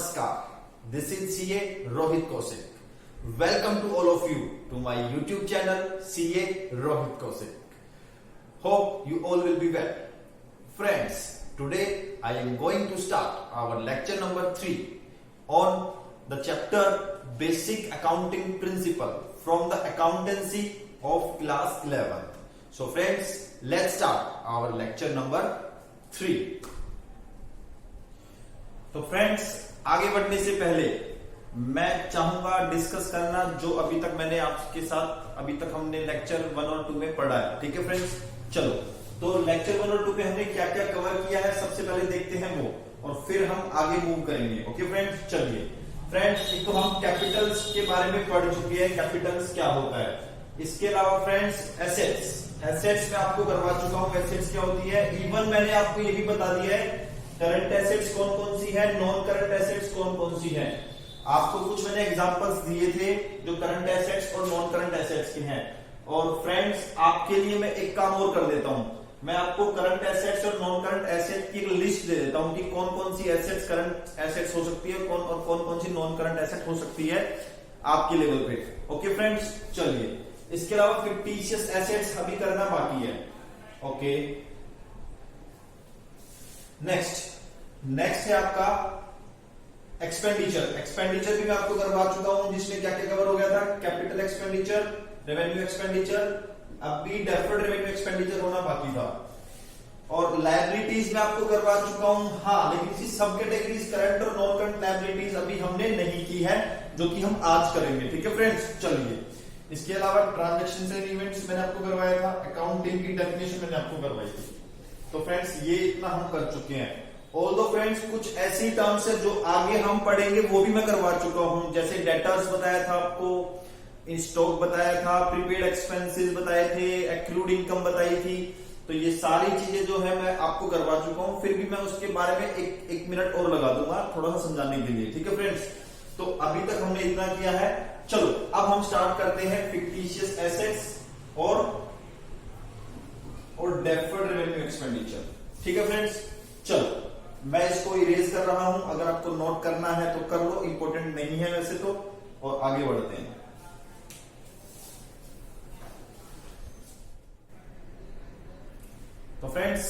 Namaskar. This is CA Rohit Kaushik. Welcome to all of you to my YouTube channel CA Rohit Kaushik. Hope you all will be well. Friends, today I am going to start our lecture number 3 on the chapter Basic Accounting Principle from the Accountancy of Class 11. So friends, let's start our lecture number 3. तो friends, आगे बढ़ने से पहले मैं चाहूंगा discuss करना जो अभी तक मैंने आपके साथ अभी तक हमने लेक्चर 1 और 2 में पढ़ा है. ठीक है फ्रेंड्स, चलो तो लेक्चर 1 और 2 पे हमने क्या क्या कवर किया है सबसे पहले देखते हैं वो, और फिर हम आगे मूव करेंगे. ओके फ्रेंड्स, चलिए फ्रेंड्स, एक तो हम कैपिटल्स के बारे में पढ़ चुके हैं, कैपिटल्स क्या होता है. इसके अलावा फ्रेंड्स एसेट्स में आपको करवा चुका हूं, एसेट्स क्या होती है. इवन मैंने आपको ये भी बता दिया है करंट एसेट्स कौन कौन सी है, नॉन करंट एसेट्स कौन कौन सी है. आपको कुछ मैंने एग्जांपल्स दिए थे जो करंट एसेट्स और नॉन करंट एसेट्स के हैं. और फ्रेंड्स, आपके लिए मैं एक काम और कर देता हूं, मैं आपको करंट एसेट्स और नॉन करंट एसेट्स की एक लिस्ट दे देता हूं कि कौन कौन सी एसेट्स करंट एसेट्स हो सकती है और कौन कौन सी नॉन करंट एसेट हो सकती है आपके लेवल पे. ओके फ्रेंड्स, चलिए इसके अलावा फिक्टिशियस एसेट्स अभी करना बाकी है. ओके, नेक्स्ट है आपका एक्सपेंडिचर भी मैं आपको करवा चुका हूं, जिसमें क्या क्या कवर हो गया था. कैपिटल एक्सपेंडिचर, रेवेन्यू एक्सपेंडिचर, अब भी डेफर्ड रेवेन्यू एक्सपेंडिचर होना बाकी था. और लायबिलिटीज में आपको करवा चुका हूं. हाँ, लेकिन इसी सब कैटेगरीज करंट और नॉन करंट लायबिलिटीज अभी हमने नहीं की है, जो कि हम आज करेंगे. ठीक है फ्रेंड्स, चलिए इसके अलावा ट्रांजेक्शन एंड इवेंट्स मैंने आपको करवाया था, अकाउंटिंग की डेफिनेशन मैंने आपको करवाई थी. तो फ्रेंड्स, ये इतना हम कर चुके हैं. ऑल्दो फ्रेंड्स, कुछ ऐसी टर्म्स है जो आगे हम पढ़ेंगे वो भी मैं करवा चुका हूं, जैसे डेटर्स बताया था आपको, स्टॉक बताया था, प्रीपेड एक्सपेंसेस बताए थे, एक्रूड इनकम बताई थी. तो ये सारी चीजें जो है मैं आपको करवा चुका हूं. फिर भी मैं उसके बारे में एक मिनट और लगा दूंगा थोड़ा सा समझाने के लिए. ठीक है फ्रेंड्स, तो अभी तक हमने इतना किया है. चलो अब हम स्टार्ट करते हैं फिक्टिशियस एसेट्स और डेफर्ड रेवेन्यू एक्सपेंडिचर. ठीक है फ्रेंड्स, चलो मैं इसको इरेज कर रहा हूं, अगर आपको नोट करना है तो कर लो, इंपॉर्टेंट नहीं है वैसे तो. और आगे बढ़ते हैं. तो फ्रेंड्स,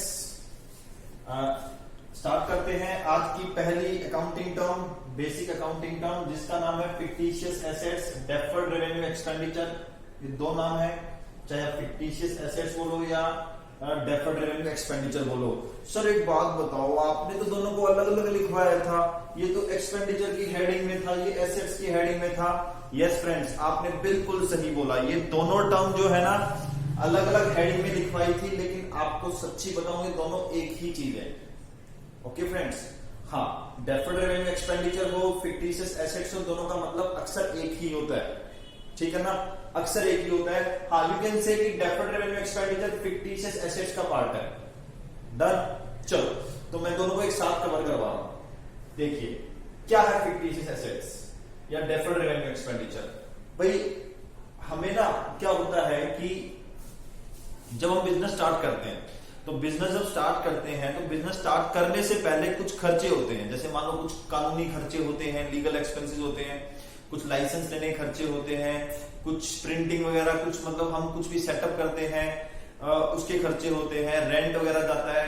स्टार्ट करते हैं आज की पहली accounting term, basic accounting term, जिसका नाम है fictitious assets, deferred revenue expenditure. ये दो नाम है, चाहे आप फिक्टिशियस एसेट्स बोलो या डेफर्ड रेवेन्यू एक्सपेंडिचर बोलो. सर एक बात बताओ, आपने तो दोनों को अलग अलग लिखवाया था, ये तो एक्सपेंडिचर की हेडिंग में था, ये एसेट्स की हेडिंग में था. यस फ्रेंड्स, आपने बिल्कुल सही बोला, ये दोनों टर्म जो है ना अलग अलग हेडिंग में लिखवाई थी, लेकिन आपको सच्ची बताऊं ये दोनों एक ही चीज है. ओके फ्रेंड्स, हाँ, डेफर्ड रेवेन्यू एक्सपेंडिचर हो, फिक्टिशियस एसेट्स हो, दोनों का मतलब अक्सर एक ही होता है. ठीक है ना, अक्सर एक ही होता है. हाँ, यू कैन से कि deferred revenue expenditure fictitious assets का पार्ट है. डन. चलो तो मैं दोनों को एक साथ कवर करवा रहा हूं. देखिए क्या है फिक्टिशियस एसेट्स या डेफर्ड रेवेन्यू एक्सपेंडिचर. भाई हमें ना क्या होता है कि जब हम बिजनेस स्टार्ट करते हैं, तो बिजनेस जब स्टार्ट करते हैं तो बिजनेस स्टार्ट करने से पहले कुछ खर्चे होते हैं. जैसे मान लो कुछ कानूनी खर्चे होते हैं, लीगल एक्सपेंसेस होते हैं, कुछ लाइसेंस लेने के खर्चे होते हैं, कुछ प्रिंटिंग वगैरह, कुछ मतलब हम कुछ भी सेटअप करते हैं उसके खर्चे होते हैं, रेंट वगैरह जाता है.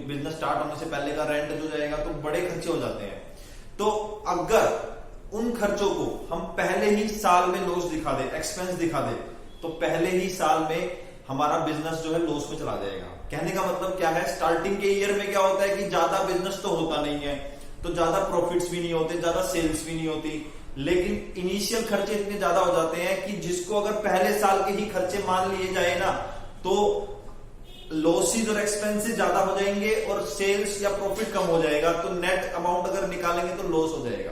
बिजनेस स्टार्ट होने से पहले का रेंट जो जाएगा, तो बड़े खर्चे हो जाते हैं. तो अगर उन खर्चों को हम पहले ही साल में लॉस दिखा दे, एक्सपेंस दिखा दे, तो पहले ही साल में हमारा बिजनेस जो है लॉस में चला जाएगा. कहने का मतलब क्या है, स्टार्टिंग के ईयर में क्या होता है कि ज्यादा बिजनेस तो होता नहीं है, तो ज्यादा प्रॉफिट्स भी नहीं होते, ज्यादा सेल्स भी नहीं होती, लेकिन इनिशियल खर्चे इतने ज्यादा हो जाते हैं कि जिसको अगर पहले साल के ही खर्चे मान लिए जाए ना, तो लॉसेस और एक्सपेंसेस ज्यादा हो जाएंगे और सेल्स या प्रॉफिट कम हो जाएगा. तो नेट अमाउंट अगर निकालेंगे तो लॉस हो जाएगा.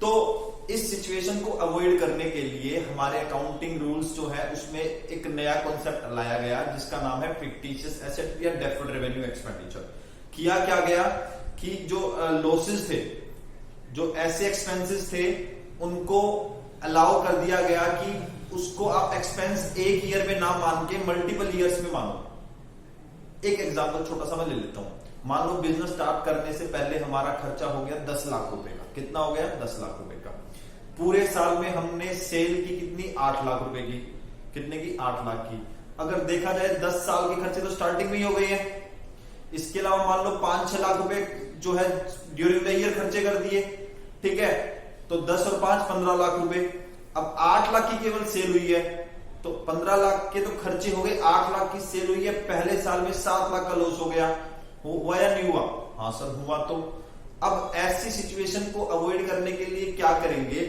तो इस सिचुएशन को अवॉइड करने के लिए हमारे अकाउंटिंग रूल्स जो है उसमें एक नया कॉन्सेप्ट लाया गया, जिसका नाम है फिक्टिशियस एसेट या डेफर्ड रेवेन्यू एक्सपेंडिचर. किया क्या गया कि जो लॉसेस थे, जो ऐसे एक्सपेंसेस थे, उनको अलाउ कर दिया गया कि उसको आप एक्सपेंस एक ईयर में ना मान के मल्टीपल ईयर्स में मानो. एक एग्जांपल छोटा सा मैं ले लेता हूं. मान लो बिजनेस स्टार्ट करने से पहले हमारा खर्चा हो गया 10 लाख रुपए का। कितना हो गया? 10 लाख रुपए का। पूरे साल में हमने सेल की कितनी? 8 लाख रुपए की। कितने की? 8 लाख की। अगर देखा जाए 10 साल के खर्चे तो स्टार्टिंग में ही हो गए हैं। इसके अलावा मान लो 5-6 लाख रुपए जो है ड्यूरिंग द ईयर खर्चे कर दिए, ठीक है, तो 10 और 5 15 लाख रुपए। अब 8 लाख की केवल सेल हुई है, तो 15 लाख के तो खर्चे हो गए, 8 लाख की सेल हुई है, पहले साल में 7 लाख का लॉस हो गया। हुआ या नहीं हुआ? हाँ सर हुआ। तो अब ऐसी सिचुएशन को अवॉइड करने के लिए क्या करेंगे?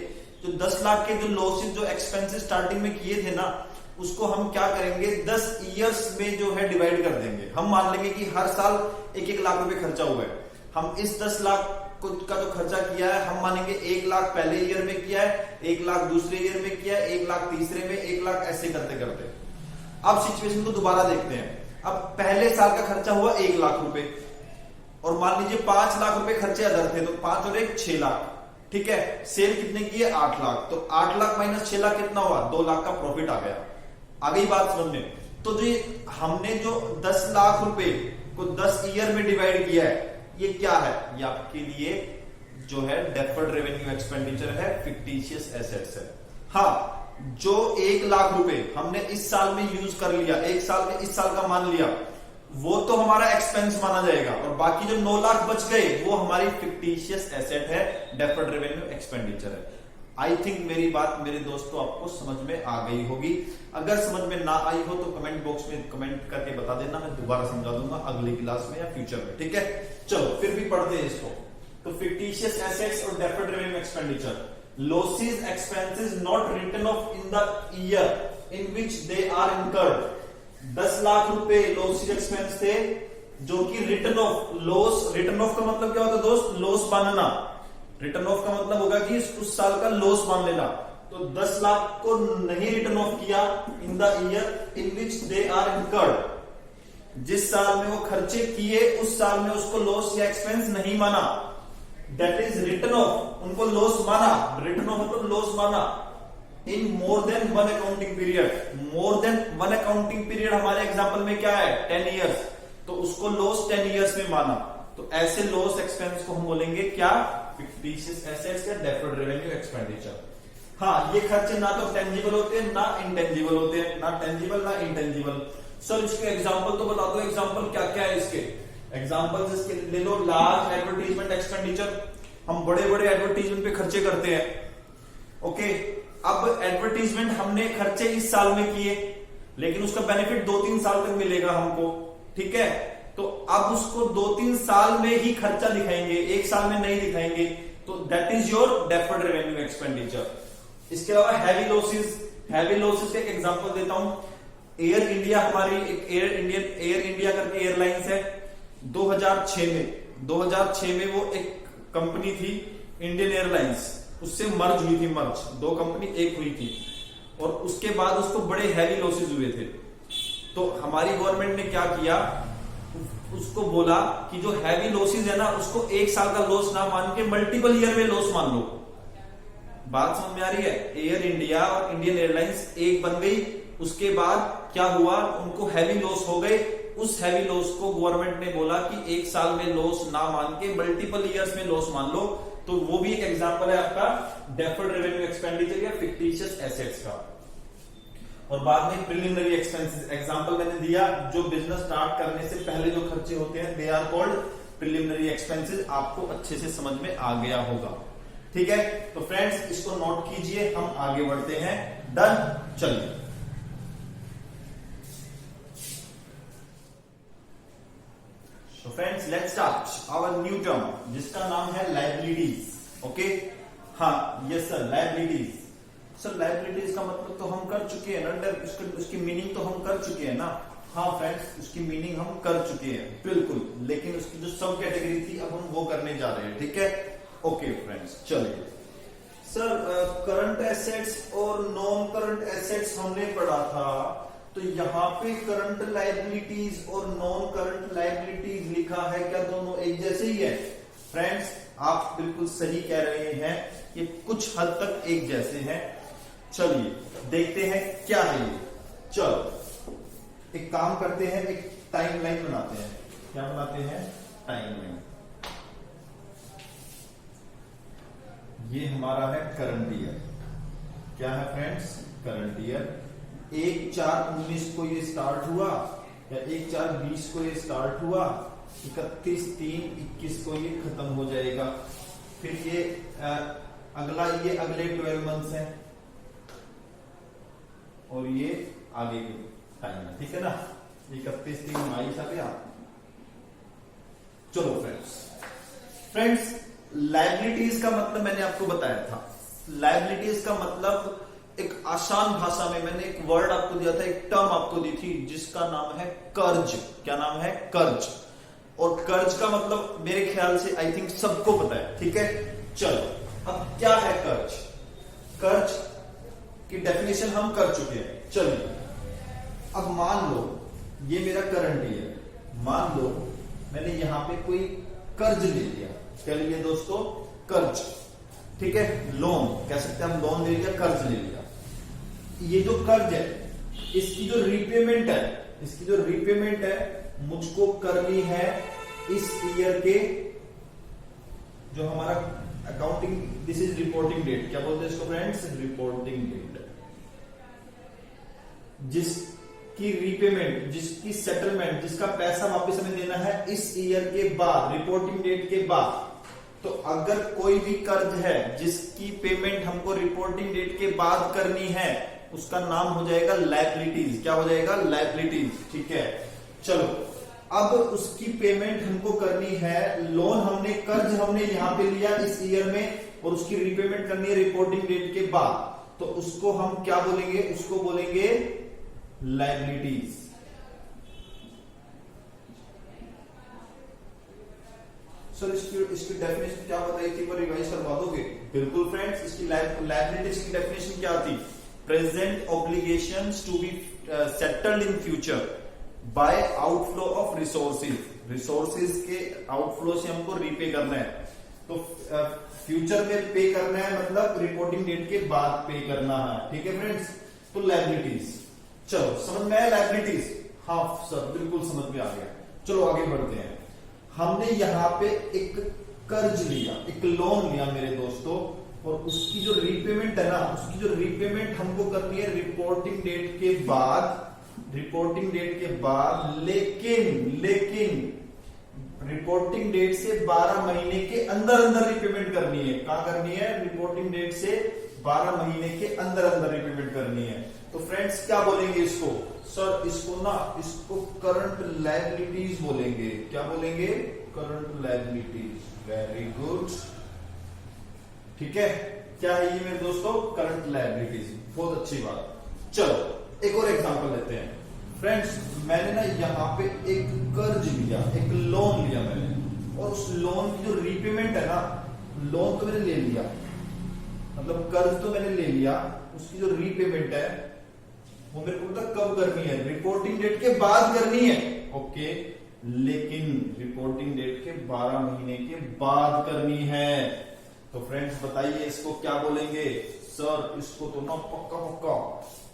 जो 10 लाख के जो लॉसेस, जो एक्सपेंसेस स्टार्टिंग में किए थे ना, उसको हम क्या करेंगे? 10 ईयर्स में जो है डिवाइड कर देंगे। हम मान लेंगे कि हर साल 1-1 लाख रुपए खर्चा हुआ है। हम इस 10 लाख का जो खर्चा किया है, हम मानेंगे 1 लाख पहले ईयर में किया है, 1 लाख दूसरे ईयर में किया है, 1 लाख तीसरे में, 1 लाख, ऐसे करते करते। अब सिचुएशन को दोबारा देखते हैं। अब पहले साल का खर्चा हुआ 1 लाख रुपए, और मान लीजिए 5 लाख रुपए खर्चे अदर थे, तो 5 और 1 6 लाख, ठीक है। सेल कितने की है? 8 लाख। तो 8 लाख माइनस 6 लाख कितना हुआ? 2 लाख का प्रॉफिट आ गया। आ गई बात समझ में? तो जो हमने जो 10 लाख रुपए को 10 ईयर में डिवाइड किया है, ये क्या है? ये आपके लिए जो है डेफर्ड रेवेन्यू एक्सपेंडिचर है, फिक्टिशियस एसेट्स है। हाँ, जो 1 लाख रुपए हमने इस साल में यूज कर लिया, एक साल में इस साल का मान लिया, वो तो हमारा एक्सपेंस माना जाएगा, और बाकी जो 9 लाख बच गए वो हमारी फिक्टिशियस एसेट है, डेफर्ड रेवेन्यू एक्सपेंडिचर है। आई थिंक मेरी बात मेरे दोस्तों आपको समझ में आ गई होगी। अगर समझ में ना आई हो तो कमेंट बॉक्स में कमेंट करके बता देना, मैं दोबारा समझा दूंगा अगली क्लास में या फ्यूचर में, ठीक है। चलो फिर भी पढ़ते हैं इसको। तो फिक्टिशियस एसेट्स और deferred revenue expenditure, losses expenses not written off in the year in which they are incurred. 10 lakh रुपए लॉसेस एक्सपेंस थे जो कि written off, loss, written off का मतलब क्या होता है दोस्त? लॉस मानना। रिटर्न ऑफ का मतलब होगा कि उस साल का लॉस मान लेना। तो 10 लाख को नहीं रिटर्न ऑफ किया in the year in which they are incurred. जिस साल में वो खर्चे किए उस साल में उसको लॉस या एक्सपेंस नहीं माना, दैट इज रिटर्न ऑफ। उनको लॉस माना, रिटर्न ऑफ मतलब लॉस माना in more than 1 accounting period. More than 1 accounting period हमारे एग्जाम्पल में क्या है? 10 ईयर्स। तो उसको लॉस 10 ईयर्स में माना। तो ऐसे लॉस एक्सपेंस को हम बोलेंगे क्या? फिक्टिशियस एसेट्स या डेफर्ड रेवेन्यू एक्सपेंडिचर। हाँ, ये खर्चे ना तो टेंजिबल होते हैं ना इंटेंजिबल होते हैं, ना टेंजिबल ना इंटेंजिबल। सर इसके एग्जांपल तो बता दो, एग्जांपल क्या क्या है इसके? एग्जांपल इसके ले लो। लार्ज एडवर्टीजमेंट एक्सपेंडिचर, हम बड़े बड़े एडवर्टीजमेंट पे खर्चे करते हैं, ओके। अब एडवर्टीजमेंट हमने खर्चे इस साल में किए, लेकिन उसका बेनिफिट 2-3 साल तक मिलेगा हमको, ठीक है। तो अब उसको 2-3 साल में ही खर्चा दिखाएंगे, एक साल में नहीं दिखाएंगे, तो that is your deferred revenue expenditure. इसके अलावा हैवी लॉसेस, हैवी लॉसेस का एक एग्जांपल देता हूं। एयर इंडिया, हमारी एक एयर इंडिया करके एयरलाइंस है। 2006 में वो एक कंपनी थी इंडियन एयरलाइंस, उससे मर्ज हुई थी, मर्ज 2 कंपनी एक हुई थी, और उसके बाद उसको बड़े हैवी लॉसेस हुए थे। तो हमारी गवर्नमेंट ने क्या किया? उसको बोला कि जो हैवी लॉसेस है ना, उसको 1 साल का लॉस ना मान के मल्टीपल ईयर में लॉस मान लो। बात समझ में आ रही है? एयर इंडिया और इंडियन एयरलाइंस एक बन गई। उसके बाद क्या हुआ? उनको हैवी लॉस हो गए। उस हैवी लॉस को गवर्नमेंट ने बोला कि 1 साल में लॉस ना मान के मल्टीपल ईयर्स में लॉस मान लो। तो वो भी एक एग्जांपल है आपका डेफर्ड रेवेन्यू एक्सपेंडिचर या फिक्टिशियस एसेट्स का। और बाद में प्रिलिमिनरी एक्सपेंसेस, एग्जांपल मैंने दिया, जो बिजनेस स्टार्ट करने से पहले जो खर्चे होते हैं, they are called preliminary expenses. आपको अच्छे से समझ में आ गया होगा, ठीक है। तो फ्रेंड्स इसको नोट कीजिए, हम आगे बढ़ते हैं। डन, चलिए। So friends, let's start our new term, जिसका नाम है लायबिलिटीज, ओके। हाँ, yes sir, liabilities. Sir liabilities का मतलब तो हम कर चुके हैं ना, उसकी मीनिंग तो हम कर चुके हैं ना। हाँ फ्रेंड्स, उसकी मीनिंग हम कर चुके हैं बिल्कुल, लेकिन उसकी जो सब कैटेगरी थी अब हम वो करने जा रहे हैं, ठीक है। ओके फ्रेंड्स, चलिए। सर करंट एसेट्स और नॉन करंट एसेट्स हमने पढ़ा था, तो यहाँ पे करंट लायबिलिटीज और नॉन करंट लायबिलिटीज लिखा है, क्या दोनों एक जैसे ही है? फ्रेंड्स आप बिल्कुल सही कह रहे हैं, ये कुछ हद तक एक जैसे हैं। चलिए देखते हैं क्या है ये। चलो एक काम करते हैं, एक टाइमलाइन बनाते हैं। क्या बनाते हैं? टाइमलाइन। ये हमारा है करंट ईयर। क्या है फ्रेंड्स? Current year. 1/4/19 को ये स्टार्ट हुआ, या 1/4/20 को ये स्टार्ट हुआ, 31/3/21 को ये खत्म हो जाएगा। फिर ये अगला, ये अगले 12 मंथ्स हैं, और ये आगे की टाइम है, ठीक है ना। 31/3/22 आ गया। चलो फ्रेंड्स लायबिलिटीज का मतलब मैंने आपको बताया था। लायबिलिटीज का मतलब एक आसान भाषा में मैंने एक वर्ड आपको दिया था, एक टर्म आपको दी थी, जिसका नाम है कर्ज। क्या नाम है? कर्ज। और कर्ज का मतलब मेरे ख्याल से आई थिंक सबको पता है, ठीक है। चलो अब क्या है कर्ज? कर्ज की डेफिनेशन हम कर चुके हैं। चलिए अब मान लो ये मेरा करंट ईयर, मान लो मैंने यहां पे कोई कर्ज ले लिया। क्या ले लिया दोस्तों? कर्ज, ठीक है। लोन कह सकते हैं हम, लोन ले लिया, कर्ज ले लिया। ये जो कर्ज है, इसकी जो रीपेमेंट है, इसकी जो रीपेमेंट है मुझको करनी है इस ईयर के, जो हमारा accounting, this is reporting date. क्या बोलते हैं इसको फ्रेंड्स? Reporting date. जिसकी रीपेमेंट, जिसकी सेटलमेंट, जिसका पैसा वापस हमें देना है इस ईयर के बाद, रिपोर्टिंग डेट के बाद। तो अगर कोई भी कर्ज है जिसकी पेमेंट हमको रिपोर्टिंग डेट के बाद करनी है, उसका नाम हो जाएगा लायबिलिटीज। क्या हो जाएगा? लायबिलिटीज, ठीक है। चलो अब उसकी पेमेंट हमको करनी है, लोन हमने, कर्ज हमने यहां पे लिया इस ईयर में, और उसकी रीपेमेंट करनी है रिपोर्टिंग डेट के बाद। तो उसको हम क्या बोलेंगे? उसको बोलेंगे लायबिलिटीज। सर इसकी डेफिनेशन क्या बताई थी, पर रिवाइज करवा दोगे? बिल्कुल फ्रेंड्स, इसकी लायबिलिटीज की डेफिनेशन क्या थी? Present obligations to be settled in future by outflow of resources. Resources के आउटफ्लो से हमको रीपे करना है, तो फ्यूचर में पे करना है, मतलब रिपोर्टिंग डेट के बाद पे करना है, ठीक है फ्रेंड्स। तो लायबिलिटीज, चलो समझ में आया लायबिलिटीज? हाँ सर बिल्कुल समझ में आ गया। चलो आगे बढ़ते हैं। हमने यहां पे एक कर्ज लिया, एक लोन लिया मेरे दोस्तों, और उसकी जो रीपेमेंट है ना, उसकी जो रीपेमेंट हमको करनी है रिपोर्टिंग डेट के बाद, रिपोर्टिंग डेट के बाद। लेकिन रिपोर्टिंग डेट से 12 महीने के अंदर अंदर रिपेमेंट करनी है। कहां करनी है? रिपोर्टिंग डेट से 12 महीने के अंदर अंदर रिपेमेंट करनी है। तो फ्रेंड्स क्या बोलेंगे इसको? सर इसको करंट लायबिलिटीज बोलेंगे। क्या बोलेंगे? Current liabilities. वेरी गुड, ठीक है। क्या है ये मेरे दोस्तों? Current liabilities. बहुत अच्छी बात। चलो एक और एग्जांपल लेते हैं फ्रेंड्स। मैंने ना यहां पे एक कर्ज लिया, एक लोन लिया मैंने, और उस लोन की जो रीपेमेंट है ना, लोन तो मैंने ले लिया, मतलब कर्ज तो मैंने ले लिया, उसकी जो रीपेमेंट है वो मेरे को पता कब करनी है? रिपोर्टिंग डेट के बाद करनी है, ओके। लेकिन रिपोर्टिंग डेट के 12 महीने के बाद करनी है। तो फ्रेंड्स बताइए इसको क्या बोलेंगे? सर इसको तो ना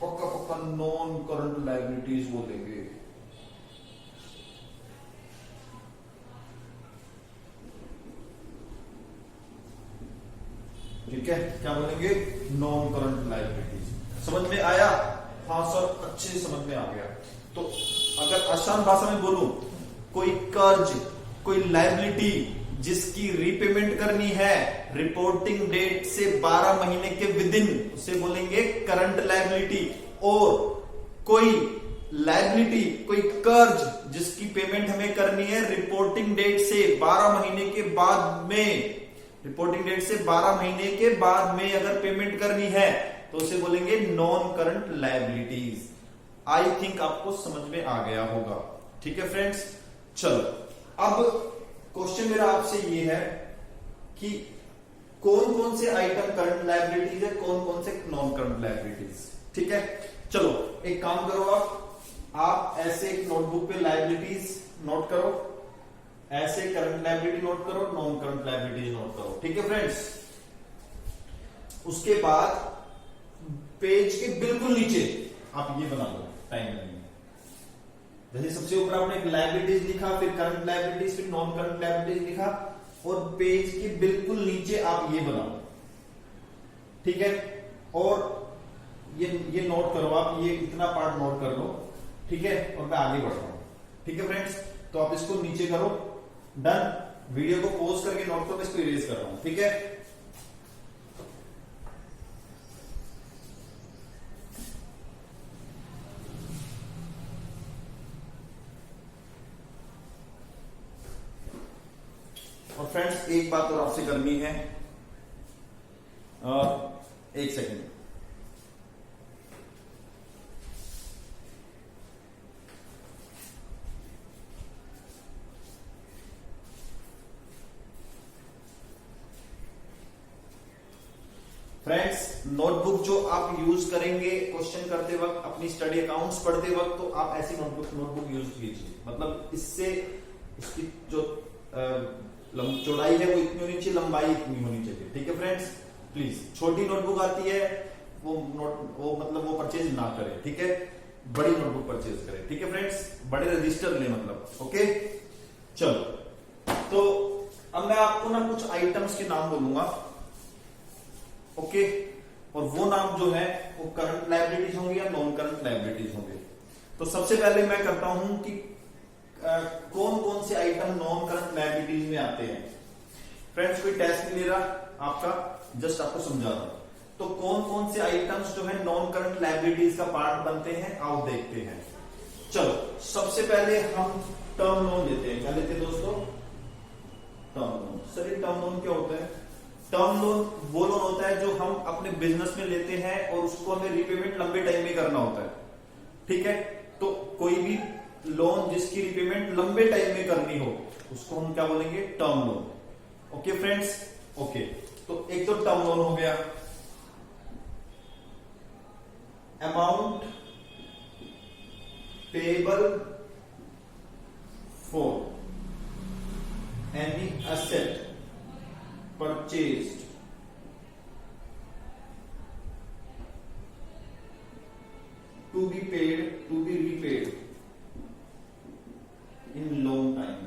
पक्का नॉन करंट लायबिलिटीज बोलेंगे। ठीक है, क्या बोलेंगे? Non current liabilities. समझ में आया? हाँ सर अच्छे से समझ में आ गया। तो अगर आसान भाषा में बोलूं, कोई कर्ज, कोई लायबिलिटी जिसकी रीपेमेंट करनी है रिपोर्टिंग डेट से 12 महीने के विदिन, उसे बोलेंगे करंट लायबिलिटी। और कोई लायबिलिटी, कोई कर्ज जिसकी पेमेंट हमें करनी है रिपोर्टिंग डेट से 12 महीने के बाद में, रिपोर्टिंग डेट से 12 महीने के बाद में अगर पेमेंट करनी है तो उसे बोलेंगे non current liabilities. I think आपको समझ में आ गया होगा, ठीक है फ्रेंड्स। चलो अब क्वेश्चन मेरा आपसे ये है कि कौन कौन से आइटम करंट लायबिलिटीज है, कौन कौन से नॉन करंट लायबिलिटीज, ठीक है। चलो एक काम करो, आप ऐसे एक नोटबुक पे लायबिलिटीज नोट करो, ऐसे करंट लायबिलिटी नोट करो, नॉन करंट लायबिलिटीज नोट करो, ठीक है फ्रेंड्स। उसके बाद पेज के बिल्कुल नीचे आप ये बना लो टाइमलाइन। जैसे सबसे ऊपर आपने एक लायबिलिटीज लिखा, फिर करंट लायबिलिटीज, फिर नॉन करंट लायबिलिटीज लिखा, और पेज के बिल्कुल नीचे आप ये बनाओ, ठीक है। और ये नोट करो आप, ये इतना पार्ट नोट कर लो, ठीक है। और मैं आगे बढ़ रहा हूं, ठीक है फ्रेंड्स। तो आप इसको नीचे करो, डन। वीडियो को पॉज करके नोट करो, मैं इसको इरेज कर रहा हूं, ठीक है। और फ्रेंड्स एक बात और आपसे करनी है, एक सेकंड। फ्रेंड्स नोटबुक जो आप यूज करेंगे क्वेश्चन करते वक्त, अपनी स्टडी अकाउंट्स पढ़ते वक्त, तो आप ऐसी नोटबुक यूज कीजिए। मतलब इससे इसकी जो चौड़ाई है वो इतनी होनी चाहिए, लंबाई इतनी होनी चाहिए, ठीक है फ्रेंड्स। प्लीज छोटी नोटबुक आती है वो मतलब वो परचेज ना करें, ठीक है। बड़ी नोटबुक परचेज करें, ठीक है फ्रेंड्स। बड़े रजिस्टर ले मतलब, ओके। चलो तो अब मैं आपको ना कुछ आइटम्स के नाम बोलूंगा, ओके। और वो नाम जो है वो करंट लायबिलिटीज होंगे या नॉन करंट लायबिलिटीज होंगे। तो सबसे पहले मैं करता हूं कि कौन कौन से आइटम नॉन करंट लायबिलिटीज में आते हैं। फ्रेंड्स कोई टेस्ट नहीं ले रहा आपका, जस्ट आपको समझा रहा हूं। तो कौन कौन से आइटम्स जो है नॉन करंट लायबिलिटीज का पार्ट बनते हैं, आओ देखते हैं। चलो सबसे पहले हम टर्म लोन लेते हैं। क्या लेते हैं दोस्तों? Term loan. सर ये टर्म लोन क्या होता है? टर्म लोन वो लोन होता है जो हम अपने बिजनेस में लेते हैं और उसको हमें रिपेमेंट लंबे टाइम में करना होता है, ठीक है। तो कोई भी लोन जिसकी रिपेमेंट लंबे टाइम में करनी हो उसको हम क्या बोलेंगे? Term loan. Okay friends, okay. तो एक तो टर्म लोन हो गया। Amount payable for any asset purchased to be repaid in long time.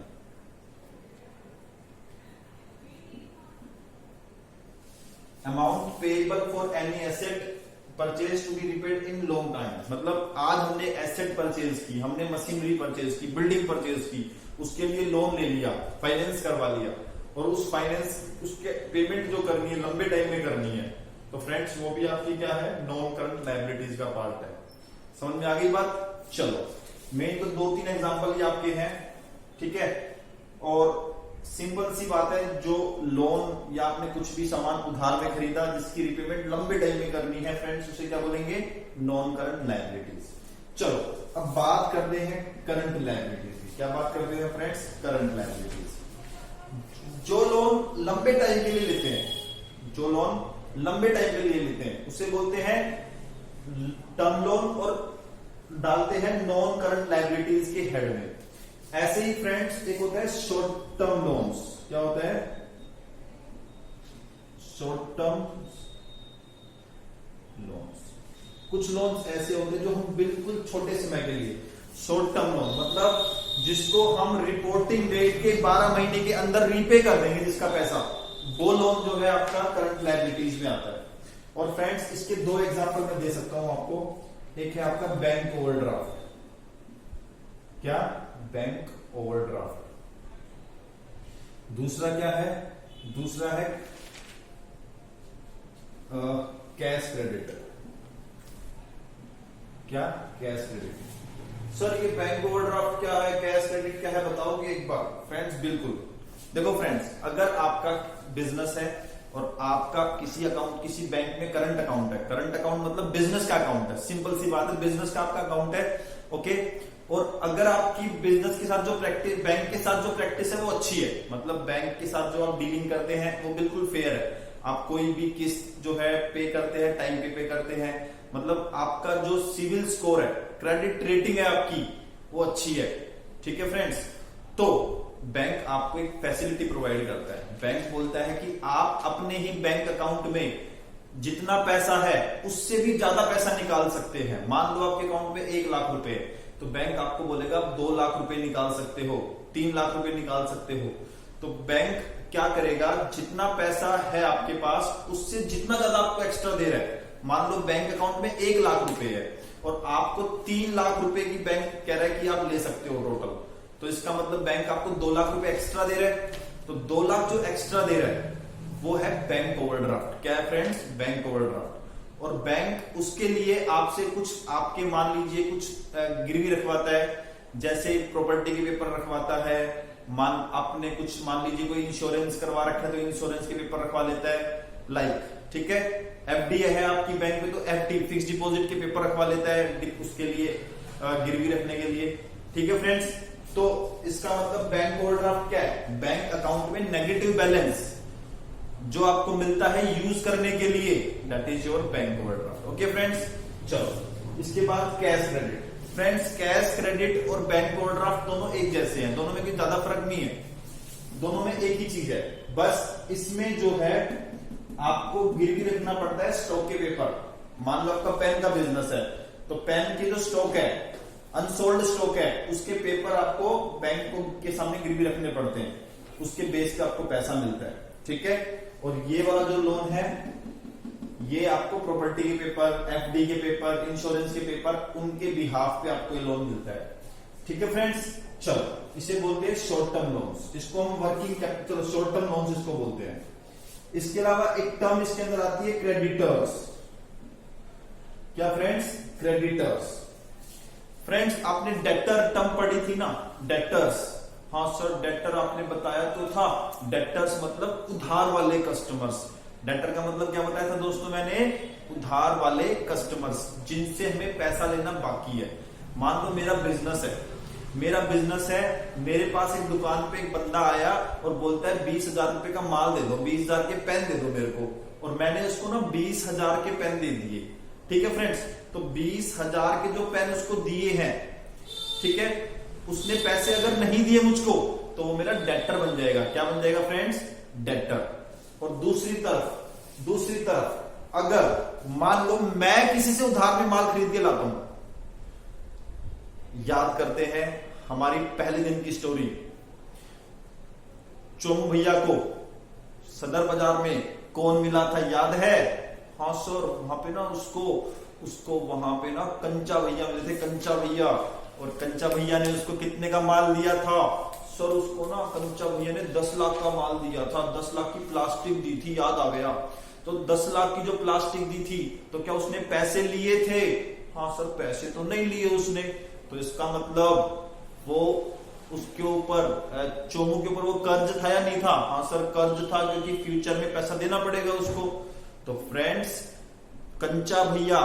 Amount payable for any asset purchased to be repaid in long time, मतलब आज हमने asset purchase की, हमने मशीनरी परचेज की, बिल्डिंग परचेज की, उसके लिए लोन ले लिया, फाइनेंस करवा लिया, और उस फाइनेंस उसके पेमेंट जो करनी है लंबे टाइम में करनी है, तो फ्रेंड्स वो भी आपकी क्या है? नॉन करंट लायबिलिटीज का पार्ट है। समझ में आ गई बात? चलो मेन तो 2-3 एग्जांपल ही आपके हैं, ठीक है। और सिंपल सी बात है, जो लोन या आपने कुछ भी सामान उधार में खरीदा जिसकी रिपेमेंट लंबे टाइम में करनी है, फ्रेंड्स उसे क्या बोलेंगे? Non current liabilities. चलो अब बात करते हैं करंट लायबिलिटीज की। क्या बात करते हैं फ्रेंड्स? Current liabilities. जो लोन लंबे टाइम के लिए लेते हैं, जो लोन लंबे टाइम के लिए लेते हैं उसे बोलते हैं टर्म लोन, और डालते हैं नॉन करंट लायबिलिटीज के हेड में। ऐसे ही फ्रेंड्स एक होता है शॉर्ट टर्म लोन्स। क्या होता है? Short term loans. कुछ लोन्स ऐसे होते हैं जो हम बिल्कुल छोटे समय के लिए, शॉर्ट टर्म लोन मतलब जिसको हम रिपोर्टिंग डेट के 12 महीने के अंदर रीपे कर देंगे जिसका पैसा, वो लोन जो है आपका करंट लायबिलिटीज में आता है। और फ्रेंड्स इसके 2 एग्जांपल मैं दे सकता हूं आपको। एक है आपका बैंक ओवरड्राफ्ट। क्या? Bank overdraft. दूसरा क्या है? दूसरा है कैश क्रेडिट। क्या? Cash credit. सर ये बैंक ओवरड्राफ्ट क्या है, कैश क्रेडिट क्या है, बताओगे एक बार? फ्रेंड्स बिल्कुल। देखो फ्रेंड्स, अगर आपका बिजनेस है और आपका किसी अकाउंट, किसी बैंक में करंट अकाउंट है, करंट अकाउंट मतलब बिजनेस का अकाउंट है, सिंपल सी बात है, बिजनेस का आपका अकाउंट है, ओके। और अगर आपकी बिजनेस के साथ जो प्रैक्टिस, बैंक के साथ जो प्रैक्टिस है वो अच्छी है, मतलब बैंक के साथ जो आप डीलिंग करते हैं वो बिल्कुल फेयर है, आप कोई भी किस्त जो है पे करते हैं, टाइम पे करते हैं, मतलब आपका जो सिविल स्कोर है, क्रेडिट रेटिंग है आपकी, वो अच्छी है, ठीक है फ्रेंड्स। तो बैंक आपको एक फैसिलिटी प्रोवाइड करता है। बैंक बोलता है कि आप अपने ही बैंक अकाउंट में जितना पैसा है उससे भी ज्यादा पैसा निकाल सकते हैं। मान लो आपके अकाउंट में 1 लाख रुपए, तो बैंक आपको बोलेगा आप 2 लाख रुपए निकाल सकते हो, 3 लाख रुपए निकाल सकते हो। तो बैंक क्या करेगा, जितना पैसा है आपके पास उससे जितना ज्यादा आपको एक्स्ट्रा दे रहा है, मान लो बैंक अकाउंट में 1 लाख रुपए है और आपको 3 लाख रुपए की बैंक कह रहा है कि आप ले सकते हो टोटल, तो इसका मतलब बैंक आपको 2 लाख रुपए एक्स्ट्रा दे रहा है। तो 2 लाख जो एक्स्ट्रा दे रहा है वो है बैंक ओवरड्राफ्ट। क्या है फ्रेंड्स, बैंक ओवरड्राफ्ट। और बैंक उसके लिए आपसे कुछ, आपके मान लीजिए कुछ गिरवी रखवाता है, जैसे प्रॉपर्टी के पेपर रखवाता है, आपने कुछ मान लीजिए कोई इंश्योरेंस करवा रखा है तो इंश्योरेंस के पेपर रखवा लेता है, ठीक है। एफडी है आपकी बैंक में तो एफडी फिक्स डिपॉजिट के पेपर रखवा लेता है उसके लिए, गिरवी रखने के लिए, ठीक है फ्रेंड्स। तो इसका मतलब बैंक ओवरड्राफ्ट क्या है, बैंक अकाउंट में नेगेटिव बैलेंस जो आपको मिलता है यूज करने के लिए, that is your bank overdraft. Okay friends, चलो इसके बाद cash credit. Friends cash credit और बैंक ओवरड्राफ्ट दोनों एक जैसे हैं, दोनों में कोई ज्यादा फर्क नहीं है, दोनों में एक ही चीज है, बस इसमें जो है आपको गिरवी रखना पड़ता है स्टॉक के पेपर। मान लो आपका पेन का बिजनेस है तो पेन की जो स्टॉक है, अनसोल्ड स्टॉक है, उसके पेपर आपको बैंक के सामने गिरवी रखने पड़ते हैं, उसके बेस पे आपको पैसा मिलता है, ठीक है। और ये वाला जो लोन है ये आपको प्रॉपर्टी के पेपर, एफडी के पेपर, इंश्योरेंस के पेपर, उनके बिहाफ पे आपको ये लोन मिलता है, ठीक है फ्रेंड्स। चलो इसे बोलते हैं शॉर्ट टर्म लोन्स, इसको हम working capital short term loans इसको बोलते हैं। इसके अलावा एक टर्म इसके अंदर आती है क्रेडिटर्स। क्या फ्रेंड्स, क्रेडिटर्स। फ्रेंड्स आपने डेटर टर्म पढ़ी थी ना, डेटर्स, हाँ सर डेटर आपने बताया तो था, डेटर्स मतलब उधार वाले कस्टमर्स। डेटर का मतलब क्या बताया था दोस्तों मैंने, उधार वाले कस्टमर्स जिनसे हमें पैसा लेना बाकी है। मान लो मेरा बिजनेस है, मेरे पास एक दुकान पे एक बंदा आया और बोलता है 20,000 रुपए का माल दे दो, 20,000 के पेन दे दो मेरे को, और मैंने उसको ना 20,000 के पेन दे दिए, ठीक है फ्रेंड्स। तो 20,000 के जो पेन उसको दिए हैं, ठीक है, उसने पैसे अगर नहीं दिए मुझको तो वो मेरा डेटर बन जाएगा। क्या बन जाएगा फ्रेंड्स, डेटर। और दूसरी तरफ अगर मान लो मैं किसी से उधार में माल खरीद के लाता हूं, याद करते हैं हमारी पहले दिन की स्टोरी, चोमू भैया को सदर बाजार में कौन मिला था याद है, हाँ सर, वहां पे ना उसको वहां पे ना कंचा भैया मिले थे, कंचा भैया, और कंचा भैया ने उसको कितने का माल दिया था सर, उसको ना कंचा भैया ने 10 लाख का माल दिया था, 10 लाख की प्लास्टिक दी थी, याद आ गया। तो 10 लाख की जो प्लास्टिक दी थी तो क्या उसने पैसे लिए थे, हाँ सर पैसे तो नहीं लिए उसने। तो इसका मतलब वो उसके ऊपर, चोमू के ऊपर वो कर्ज था या नहीं था, हाँ सर कर्ज था, क्योंकि फ्यूचर में पैसा देना पड़ेगा उसको। तो फ्रेंड्स कंचा भैया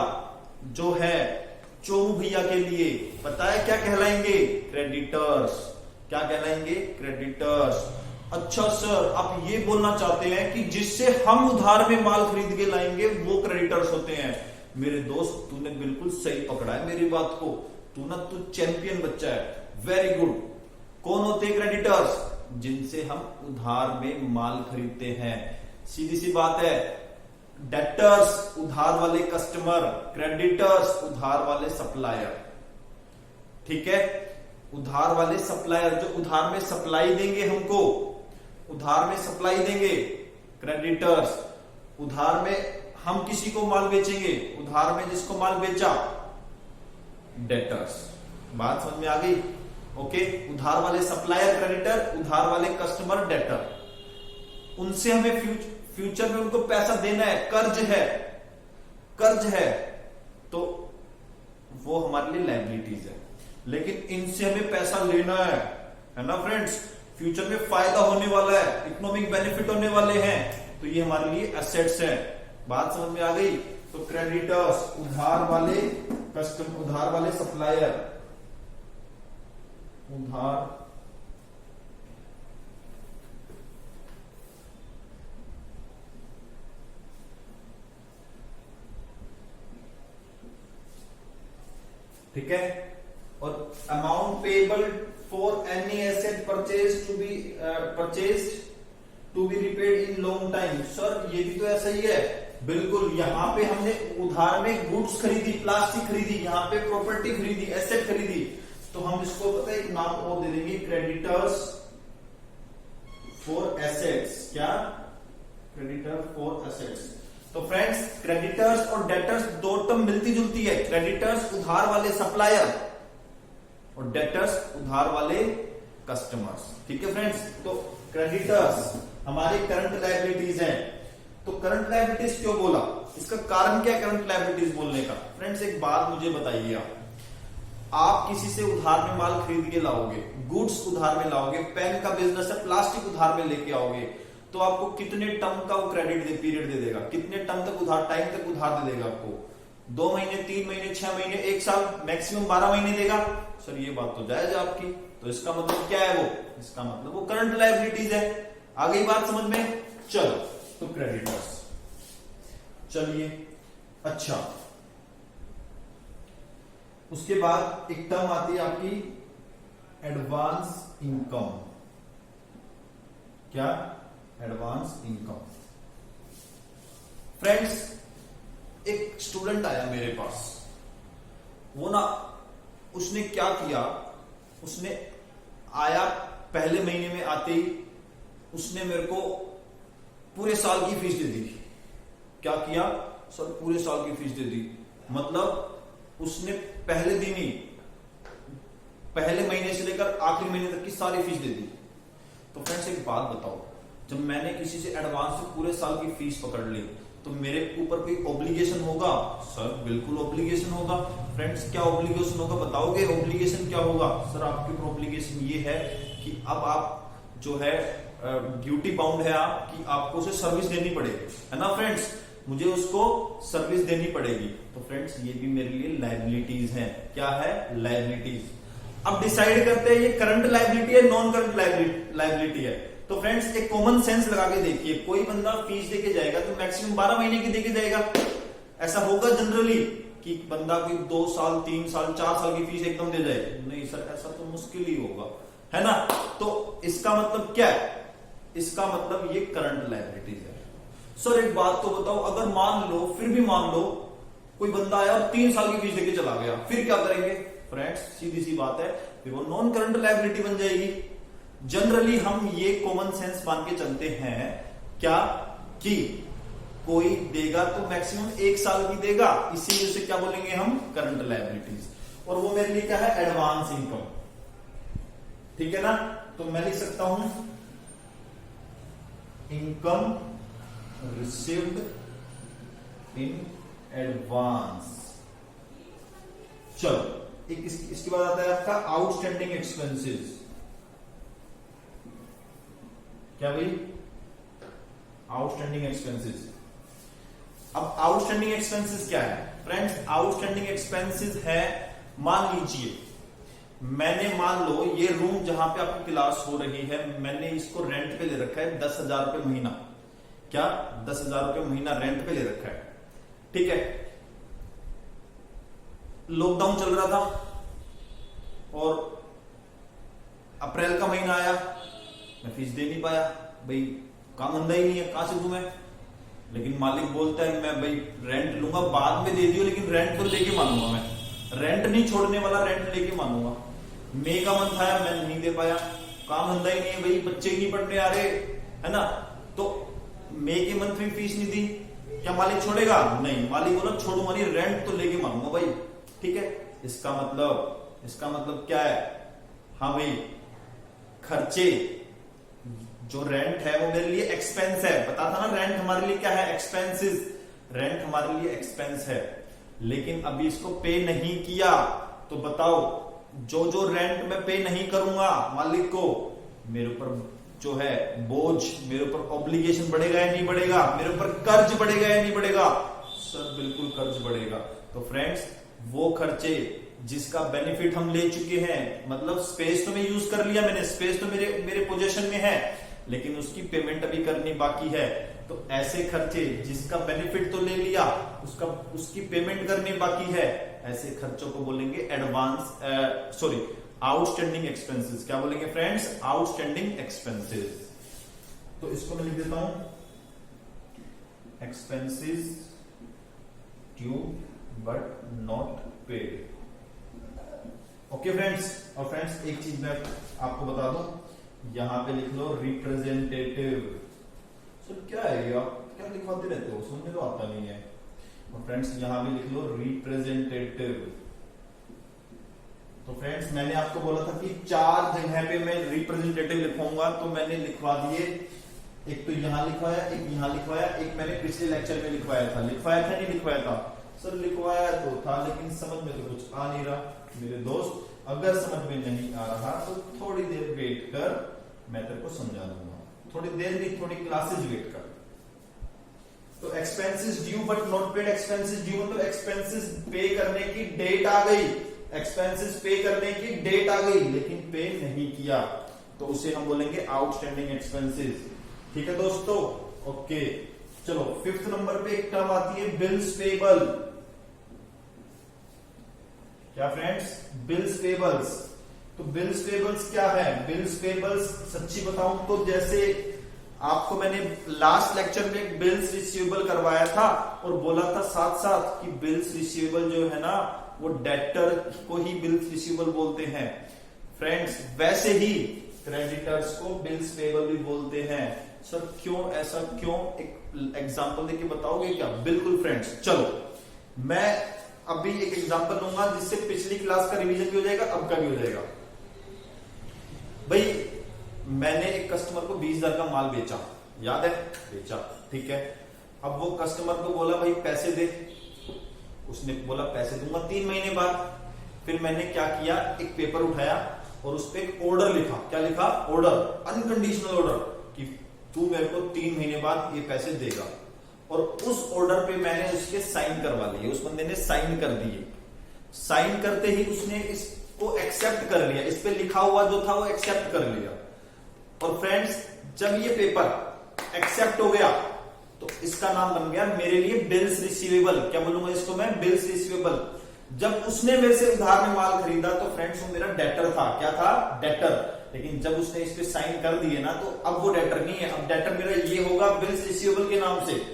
जो है चोमू भैया के लिए पता है क्या कहलाएंगे, क्रेडिटर्स। क्या कहलाएंगे, क्रेडिटर्स। अच्छा सर आप ये बोलना चाहते हैं कि जिससे हम उधार में माल खरीद के लाएंगे वो क्रेडिटर्स होते हैं। मेरे दोस्त तूने बिल्कुल सही पकड़ा है मेरी बात को, तू चैंपियन बच्चा है, वेरी गुड। कौन होते हैं क्रेडिटर्स, जिनसे हम उधार में माल खरीदते हैं। सीधी सी बात है, डेटर्स उधार वाले कस्टमर, क्रेडिटर्स उधार वाले सप्लायर, ठीक है। उधार वाले सप्लायर जो उधार में सप्लाई देंगे हमको, उधार में सप्लाई देंगे क्रेडिटर्स। उधार में हम किसी को माल बेचेंगे, उधार में जिसको माल बेचा डेटर्स। बात समझ में आ गई, ओके। उधार वाले सप्लायर क्रेडिटर, उधार वाले कस्टमर डेटर, उनसे हमें फ्यूचर में उनको पैसा देना है, कर्ज है तो वो हमारे लिए लायबिलिटीज है, लेकिन इनसे हमें पैसा लेना है ना फ्रेंड्स। फ्यूचर में फायदा होने वाला है, इकोनॉमिक बेनिफिट होने वाले हैं, तो ये हमारे लिए एसेट्स हैं। बात समझ में आ गई। तो क्रेडिटर्स उधार वाले कस्टमर, उधार वाले सप्लायर, उधार ठीक है। और amount payable for any asset purchase to be repaid in long time. Sir ये भी तो ऐसा ही है, बिल्कुल। यहां पे हमने उधार में गुड्स खरीदी, प्लास्टिक खरीदी, यहां पे प्रॉपर्टी खरीदी, एसेट खरीदी, तो हम इसको पता है एक नाम और दे देंगे, क्रेडिटर्स फॉर एसेट्स। क्या? Creditor for assets. तो फ्रेंड्स, क्रेडिटर्स और डेटर्स दो टर्म मिलती जुलती है। क्रेडिटर्स उधार वाले सप्लायर और डेटर्स उधार वाले कस्टमर्स। ठीक है फ्रेंड्स, तो क्रेडिटर्स हमारी करंट लायबिलिटीज हैं। तो करंट लायबिलिटीज क्यों बोला, इसका कारण क्या है करंट लायबिलिटीज बोलने का? फ्रेंड्स एक बात मुझे बताइए, आप किसी से उधार में माल खरीद के लाओगे, गुड्स उधार में लाओगे, पेन का बिजनेस है, प्लास्टिक उधार में लेके आओगे, तो आपको कितने टर्म का वो क्रेडिट पीरियड दे देगा? कितने टर्म तक उधार, टाइम तक उधार दे देगा आपको? 2 महीने, 3 महीने, 6 महीने, 1 साल, मैक्सिमम 12 महीने देगा। सर ये बात तो जायज है आपकी, तो इसका मतलब क्या है वो? इसका मतलब वो करंट लायबिलिटीज है। आ गई बात समझ में? चलो, तो क्रेडिटर्स। चलिए, अच्छा, उसके बाद एक टर्म आती है आपकी एडवांस इनकम। क्या? Advance income. फ्रेंड्स, एक स्टूडेंट आया मेरे पास, वो ना, उसने क्या किया, उसने आया, पहले महीने में आते ही उसने मेरे को पूरे साल की फीस दे दी। क्या किया? सर पूरे साल की फीस दे दी, मतलब उसने पहले दिन ही, पहले महीने से लेकर आखिरी महीने तक की सारी फीस दे दी। तो फ्रेंड्स एक बात बताओ, जब मैंने किसी से एडवांस से पूरे साल की फीस पकड़ ली, तो मेरे ऊपर कोई ऑब्लिगेशन होगा? सर बिल्कुल ऑब्लिगेशन होगा। फ्रेंड्स क्या ऑब्लिगेशन होगा बताओगे? ऑब्लिगेशन क्या होगा? सर आपके ऊपर ऑब्लिगेशन ये है कि अब आप जो है ड्यूटी बाउंड है आप, कि आपको उसे सर्विस देनी पड़ेगी, है ना फ्रेंड्स? मुझे उसको सर्विस देनी पड़ेगी। तो फ्रेंड्स ये भी मेरे लिए लायबिलिटीज हैं। क्या है? लायबिलिटीज। अब डिसाइड करते हैं ये करंट लायबिलिटी है, नॉन करंट लायबिलिटी है। तो फ्रेंड्स एक कॉमन सेंस लगा के देखिए, कोई बंदा फीस देके जाएगा तो मैक्सिमम 12 महीने की देके जाएगा। ऐसा होगा जनरली कि बंदा कोई 2 साल, 3 साल, 4 साल की फीस एकदम दे जाए? नहीं सर, ऐसा तो मुश्किल ही होगा, है ना? तो इसका मतलब क्या है? इसका मतलब ये करंट लायबिलिटीज है। सर एक बात तो बताओ, अगर मान लो, फिर भी मान लो कोई बंदा आया और 3 साल की फीस देके चला गया, फिर क्या करेंगे? फ्रेंड्स सीधी सी बात है, फिर वो नॉन करंट लायबिलिटी बन जाएगी। जनरली हम ये कॉमन सेंस मान के चलते हैं क्या, कि कोई देगा तो मैक्सिमम 1 साल की देगा, इसीलिए उसे क्या बोलेंगे हम? Current liabilities. और वो मेरे लिए क्या है? Advance income. ठीक है ना? तो मैं लिख सकता हूं इनकम रिसीव्ड इन एडवांस। चलो, एक इसके बाद आता है आपका आउटस्टैंडिंग एक्सपेंसेस। क्या भाई? Outstanding expenses. अब आउटस्टैंडिंग एक्सपेंसेस क्या है? फ्रेंड्स आउटस्टैंडिंग एक्सपेंसेस है, मान लीजिए मैंने, मान लो ये रूम जहां पे आपकी क्लास हो रही है, मैंने इसको रेंट पे ले रखा है 10,000 रुपए महीना। क्या? 10,000 रुपए महीना रेंट पे ले रखा है। ठीक है, लॉकडाउन चल रहा था और अप्रैल का महीना आया, मैं फीस दे नहीं पाया, भाई काम धंधा ही नहीं है, कहां से दूं मैं? लेकिन मालिक बोलता है मैं भाई रेंट लूंगा, बाद में दे दियो, लेकिन रेंट तो लेके मानूंगा, मैं रेंट नहीं छोड़ने वाला, रेंट लेके मानूंगा। मई का मंथ आया, मैं नहीं दे पाया, काम धंधा ही नहीं है भाई, बच्चे ही नहीं पढ़ने आ रहे, है ना? तो मई के मंथ में फीस नहीं दी, क्या मालिक छोड़ेगा? नहीं, मालिक बोला छोड़ूंगा नहीं, रेंट तो लेके मानूंगा भाई। ठीक है, इसका मतलब क्या है? हाँ भाई, खर्चे, जो रेंट है वो मेरे लिए एक्सपेंस है। पता था ना, रेंट हमारे लिए क्या है? एक्सपेंसेस। रेंट हमारे लिए एक्सपेंस है, लेकिन अभी इसको पे नहीं किया, तो बताओ जो रेंट में पे नहीं करूंगा मालिक को, मेरे ऊपर जो है बोझ, मेरे ऊपर ऑब्लिगेशन बढ़ेगा या नहीं बढ़ेगा? मेरे ऊपर कर्ज बढ़ेगा या नहीं बढ़ेगा? सर बिल्कुल कर्ज बढ़ेगा। तो फ्रेंड्स वो खर्चे जिसका बेनिफिट हम ले चुके हैं, मतलब स्पेस तो मैं यूज कर लिया, मैंने स्पेस तो मेरे पोजीशन में है, लेकिन उसकी पेमेंट अभी करनी बाकी है। तो ऐसे खर्चे जिसका बेनिफिट तो ले लिया, उसकी पेमेंट करनी बाकी है, ऐसे खर्चों को बोलेंगे आउटस्टैंडिंग एक्सपेंसेस। क्या बोलेंगे फ्रेंड्स? Outstanding expenses. तो इसको मैं लिख देता हूं expenses due but not paid. Okay friends, और फ्रेंड्स एक चीज मैं आपको बता दूं, यहां पे लिख लो रिप्रेजेंटेटिव। सर क्या है ये, आप क्या लिखवाते रहते हो, समझ में तो आता नहीं है। और फ्रेंड्स यहां भी लिख लो रिप्रेजेंटेटिव। तो फ्रेंड्स मैंने आपको बोला था कि 4 जगह पे मैं रिप्रेजेंटेटिव लिखवाऊंगा, तो मैंने लिखवा दिए। एक तो यहां लिखवाया, एक यहां लिखवाया, एक मैंने पिछले लेक्चर में लिखवाया था। लिखवाया था नहीं लिखवाया था? सर लिखवाया तो था, लेकिन समझ में तो कुछ आ नहीं रहा। मेरे दोस्त अगर समझ में नहीं आ रहा तो थोड़ी देर वेट कर, मैं तेरे को समझा दूंगा। थोड़ी देर नहीं, थोड़ी क्लासेस वेट कर। तो expenses due but not paid, expenses due मतलब एक्सपेंसेस पे करने की डेट आ गई, एक्सपेंसेस पे करने की डेट आ गई लेकिन पे नहीं किया, तो उसे हम बोलेंगे आउटस्टैंडिंग एक्सपेंसेस। ठीक है दोस्तों, ओके। चलो 5th नंबर पे एक टर्म आती है बिल्स पेबल। क्या फ्रेंड्स? Bills payables. तो बिल्स पेबल्स क्या है? बिल्स पेबल्स सच्ची बताऊं तो जैसे आपको मैंने लास्ट लेक्चर में एक बिल्स रिसीवेबल करवाया था और बोला था साथ साथ कि बिल्स रिसीवेबल जो है ना वो डेटर को ही बिल्स रिसीवेबल बोलते हैं। फ्रेंड्स वैसे ही क्रेडिटर्स को बिल्स पेबल भी बोलते हैं। सर क्यों, ऐसा क्यों? एक एग्जांपल देके बताओगे क्या? बिल्कुल फ्रेंड्स, चलो मैं अभी एक एग्जांपल लूंगा जिससे पिछली क्लास का रिवीजन भी हो जाएगा, अब का भी हो जाएगा। भाई मैंने एक कस्टमर को 20,000 का माल बेचा, याद है? बेचा, ठीक है। अब वो कस्टमर को बोला भाई पैसे दे, उसने बोला पैसे दूंगा 3 महीने बाद। फिर मैंने क्या किया, एक पेपर उठाया और उस पर एक ऑर्डर लिखा। क्या लिखा? ऑर्डर, अनकंडीशनल ऑर्डर, कि तू मेरे को 3 महीने बाद ये पैसे देगा। और उस ऑर्डर पे मैंने उसके साइन करवा लिए, उस बंदे ने साइन कर दिए। साइन करते ही उसने इसको एक्सेप्ट कर लिया, इस पे लिखा हुआ जो था वो एक्सेप्ट कर लिया। और फ्रेंड्स जब ये पेपर एक्सेप्ट हो गया तो इसका नाम बन गया मेरे लिए बिल्स रिसीवेबल। क्या बोलूंगा इसको मैं? Bills receivable. जब उसने मेरे से उधार में माल खरीदा तो फ्रेंड्स वो मेरा डेटर था। क्या था? डेटर। लेकिन जब उसने इस पे साइन कर दिए ना तो अब वो डेटर नहीं है, अब डेटर मेरा ये होगा बिल्स रिसीवेबल के नाम से।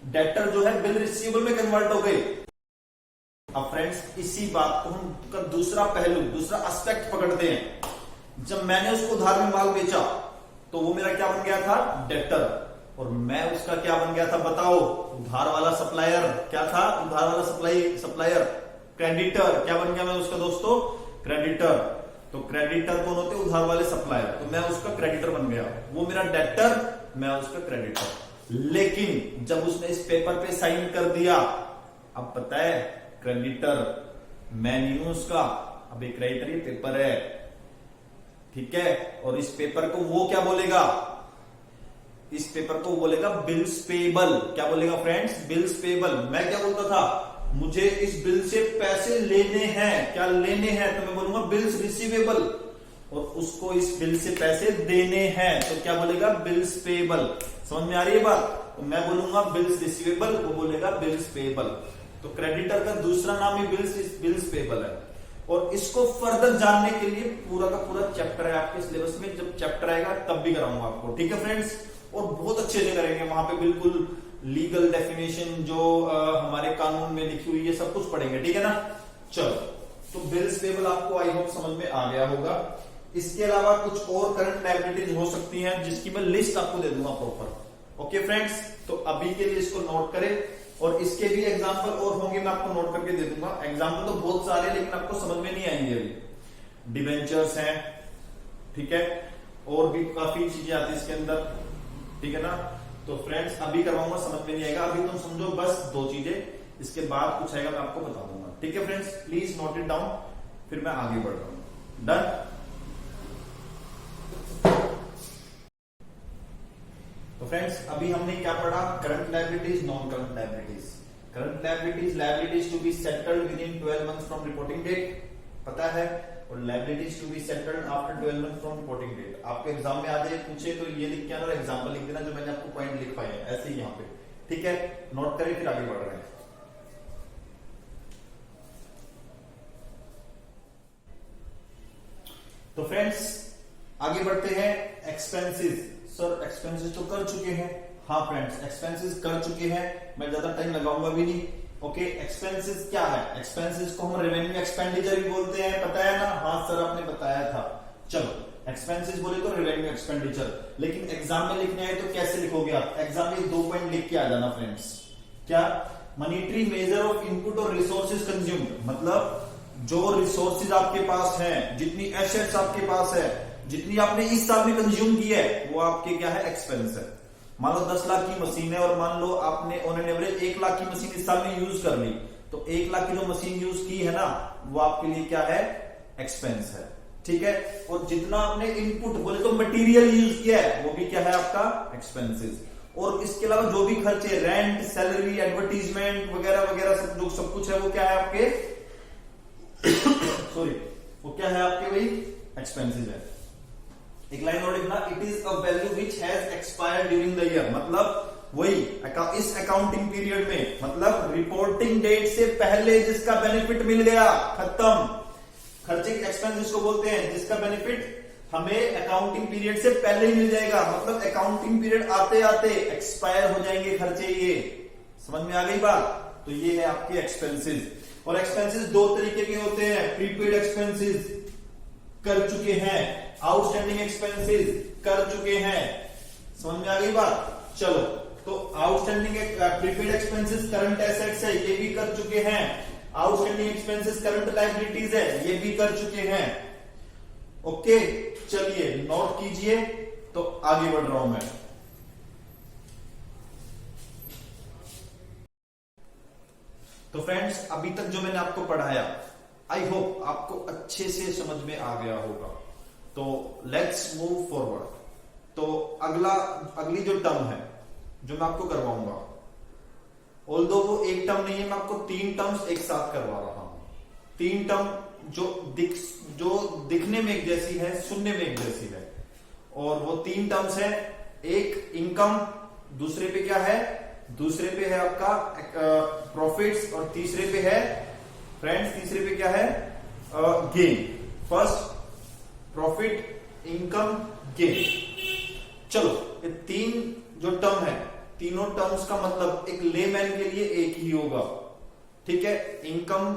डेटर जो है बिल रिसीवेबल में कन्वर्ट हो गई। अब फ्रेंड्स इसी बात को हम का दूसरा पहलू, दूसरा एस्पेक्ट पकड़ते हैं। जब मैंने उसको उधार में माल बेचा तो वो मेरा क्या बन गया था? डेटर। और मैं उसका क्या बन गया था बताओ? उधार वाला सप्लायर। क्या था? उधार वाला सप्लायर। क्रेडिटर। क्या बन गया मैं उसका दोस्तों? क्रेडिटर। तो क्रेडिटर कौन होते? उधार वाले सप्लायर। तो मैं उसका क्रेडिटर बन गया, वो मेरा डेटर, मैं उसका क्रेडिटर। लेकिन जब उसने इस पेपर पे साइन कर दिया, अब पता है क्रेडिटर मैं नहीं हूं उसका, अब एक क्रेडिटर ये पेपर है, ठीक है। और इस पेपर को वो क्या बोलेगा? इस पेपर को बोलेगा बिल्स पेबल। क्या बोलेगा फ्रेंड्स? Bills payable. मैं क्या बोलता था? मुझे इस बिल से पैसे लेने हैं। क्या लेने हैं? तो मैं बोलूंगा बिल्स रिसीवेबल। और उसको इस बिल से पैसे देने हैं तो क्या बोलेगा? Bills payable. समझ में आ रही है बात? तो मैं बोलूंगा बिल्स रिसीवेबल, वो बोलेगा बिल्स पेबल। तो क्रेडिटर का दूसरा नाम ही बिल्स पेबल है। और इसको फर्दर जानने के लिए पूरा का पूरा चैप्टर है आपके सिलेबस में, जब चैप्टर आएगा तब भी कराऊंगा आपको, ठीक है फ्रेंड्स। और बहुत अच्छे से करेंगे, वहां पे बिल्कुल लीगल डेफिनेशन जो हमारे कानून में लिखी हुई है सब कुछ पढ़ेंगे, ठीक है ना। चलो, तो बिल्स पेबल आपको आई होप समझ में आ गया होगा। इसके अलावा कुछ और करंट लायबिलिटीज हो सकती हैं जिसकी मैं लिस्ट आपको दे दूंगा प्रॉपर। ओके फ्रेंड्स, तो अभी के लिए इसको नोट करें। और इसके भी एग्जाम्पल और होंगे, मैं आपको नोट करके दे दूंगा। एग्जाम्पल तो बहुत सारे लेकिन आपको समझ में नहीं आएंगे अभी। डिवेंचर्स हैं, ठीक है, और भी काफी चीजें आती है इसके अंदर, ठीक है ना। तो फ्रेंड्स अभी करवाऊंगा, समझ में नहीं आएगा, अभी तुम समझो बस 2 चीजें, इसके बाद कुछ आएगा मैं आपको बता दूंगा, ठीक है friends. Please note it down, फिर मैं आगे बढ़ रहा हूं। डन। तो फ्रेंड्स अभी हमने क्या पढ़ा? Current liabilities, non current liabilities. Current liabilities, liabilities to be settled within 12 months from reporting date, पता है। और liabilities to be settled after 12 months from reporting date. आपके एग्जाम में आ जाए पूछे तो ये लिख के आना, एग्जांपल लिख देना जो मैंने आपको पॉइंट लिख पाए हैं, ऐसे ही यहाँ पे, ठीक है। नोट करें, फिर आगे बढ़ रहे हैं। तो फ्रेंड्स आगे बढ़ते हैं। एक्सपेंसेस। सर एक्सपेंसेस तो कर चुके हैं। हाँ फ्रेंड्स एक्सपेंसेस कर चुके हैं, मैं ज्यादा टाइम लगाऊंगा भी नहीं। ओके, एक्सपेंसेस क्या है? एक्सपेंसेस को हम रेवेन्यू एक्सपेंडिचर भी बोलते हैं, पता है ना? हाँ सर आपने बताया था। चलो, एक्सपेंसेस बोले तो रेवेन्यू एक्सपेंडिचर, लेकिन एग्जाम में लिखने आए तो कैसे लिखोगे आप? एग्जाम में 2 पॉइंट लिख के आ जाना फ्रेंड्स। क्या? मॉनिटरी मेजर ऑफ इनपुट और रिसोर्सेज कंज्यूम्ड, मतलब जो रिसोर्सेज आपके पास हैं, जितनी एसेट्स आपके पास है, जितनी आपने इस साल में कंज्यूम की है, वो आपके क्या है? एक्सपेंस है। मान लो 10 लाख की मशीन है और मान लो आपने ऑन एन एवरेज 1 लाख की मशीन इस साल में यूज कर ली, तो 1 लाख की जो मशीन यूज की है ना, वो आपके लिए क्या है? एक्सपेंस है। ठीक है, और जितना आपने इनपुट बोले तो मटेरियल यूज किया है, वो भी क्या है? आपका एक्सपेंसेस। और इसके अलावा जो भी खर्चे, रेंट, सैलरी, एडवर्टीजमेंट वगैरह वगैरह सब जो सब कुछ है, वो क्या है आपके? सॉरी, वो क्या है आपके? भाई एक्सपेंसेस है। एक लाइन और लिखना, it is a value which has expired during the year, मतलब वही इस अकाउंटिंग पीरियड में, मतलब रिपोर्टिंग डेट से पहले जिसका बेनिफिट मिल गया, खत्म। खर्चे के एक्सपेंसेस को बोलते हैं जिसका बेनिफिट हमें अकाउंटिंग पीरियड से पहले ही मिल जाएगा, मतलब अकाउंटिंग पीरियड आते आते एक्सपायर हो जाएंगे खर्चे। ये समझ में आ गई बात? तो ये है आपके एक्सपेंसेस। और एक्सपेंसेस 2 तरीके के होते हैं, प्रीपेड एक्सपेंसेस कर चुके हैं, आउटस्टैंडिंग एक्सपेंसेस कर चुके हैं। समझ में आ गई बात? चलो, तो outstanding prepaid expenses current assets है, ये भी कर चुके हैं। आउटस्टैंडिंग एक्सपेंसेस करंट लायबिलिटीज है, ये भी कर चुके हैं। ओके, चलिए नोट कीजिए, तो आगे बढ़ रहा हूं मैं। तो फ्रेंड्स, अभी तक जो मैंने आपको पढ़ाया, आई होप आपको अच्छे से समझ में आ गया होगा। तो लेट्स मूव फॉरवर्ड। तो अगली जो टर्म है जो मैं आपको करवाऊंगा, ऑल्दो वो एक टर्म नहीं है, मैं आपको 3 टर्म्स एक साथ करवा रहा हूं। 3 टर्म जो दिखने में एक जैसी है, सुनने में एक जैसी है, और वो 3 टर्म्स है। एक इनकम, दूसरे पे क्या है? दूसरे पे है आपका प्रॉफिट्स, और तीसरे पे है फ्रेंड्स, तीसरे पे क्या है? Gain. First profit, income, gain. चलो, ये 3 जो टर्म है, तीनों टर्म्स का मतलब एक लेमैन के लिए एक ही होगा। ठीक है, इनकम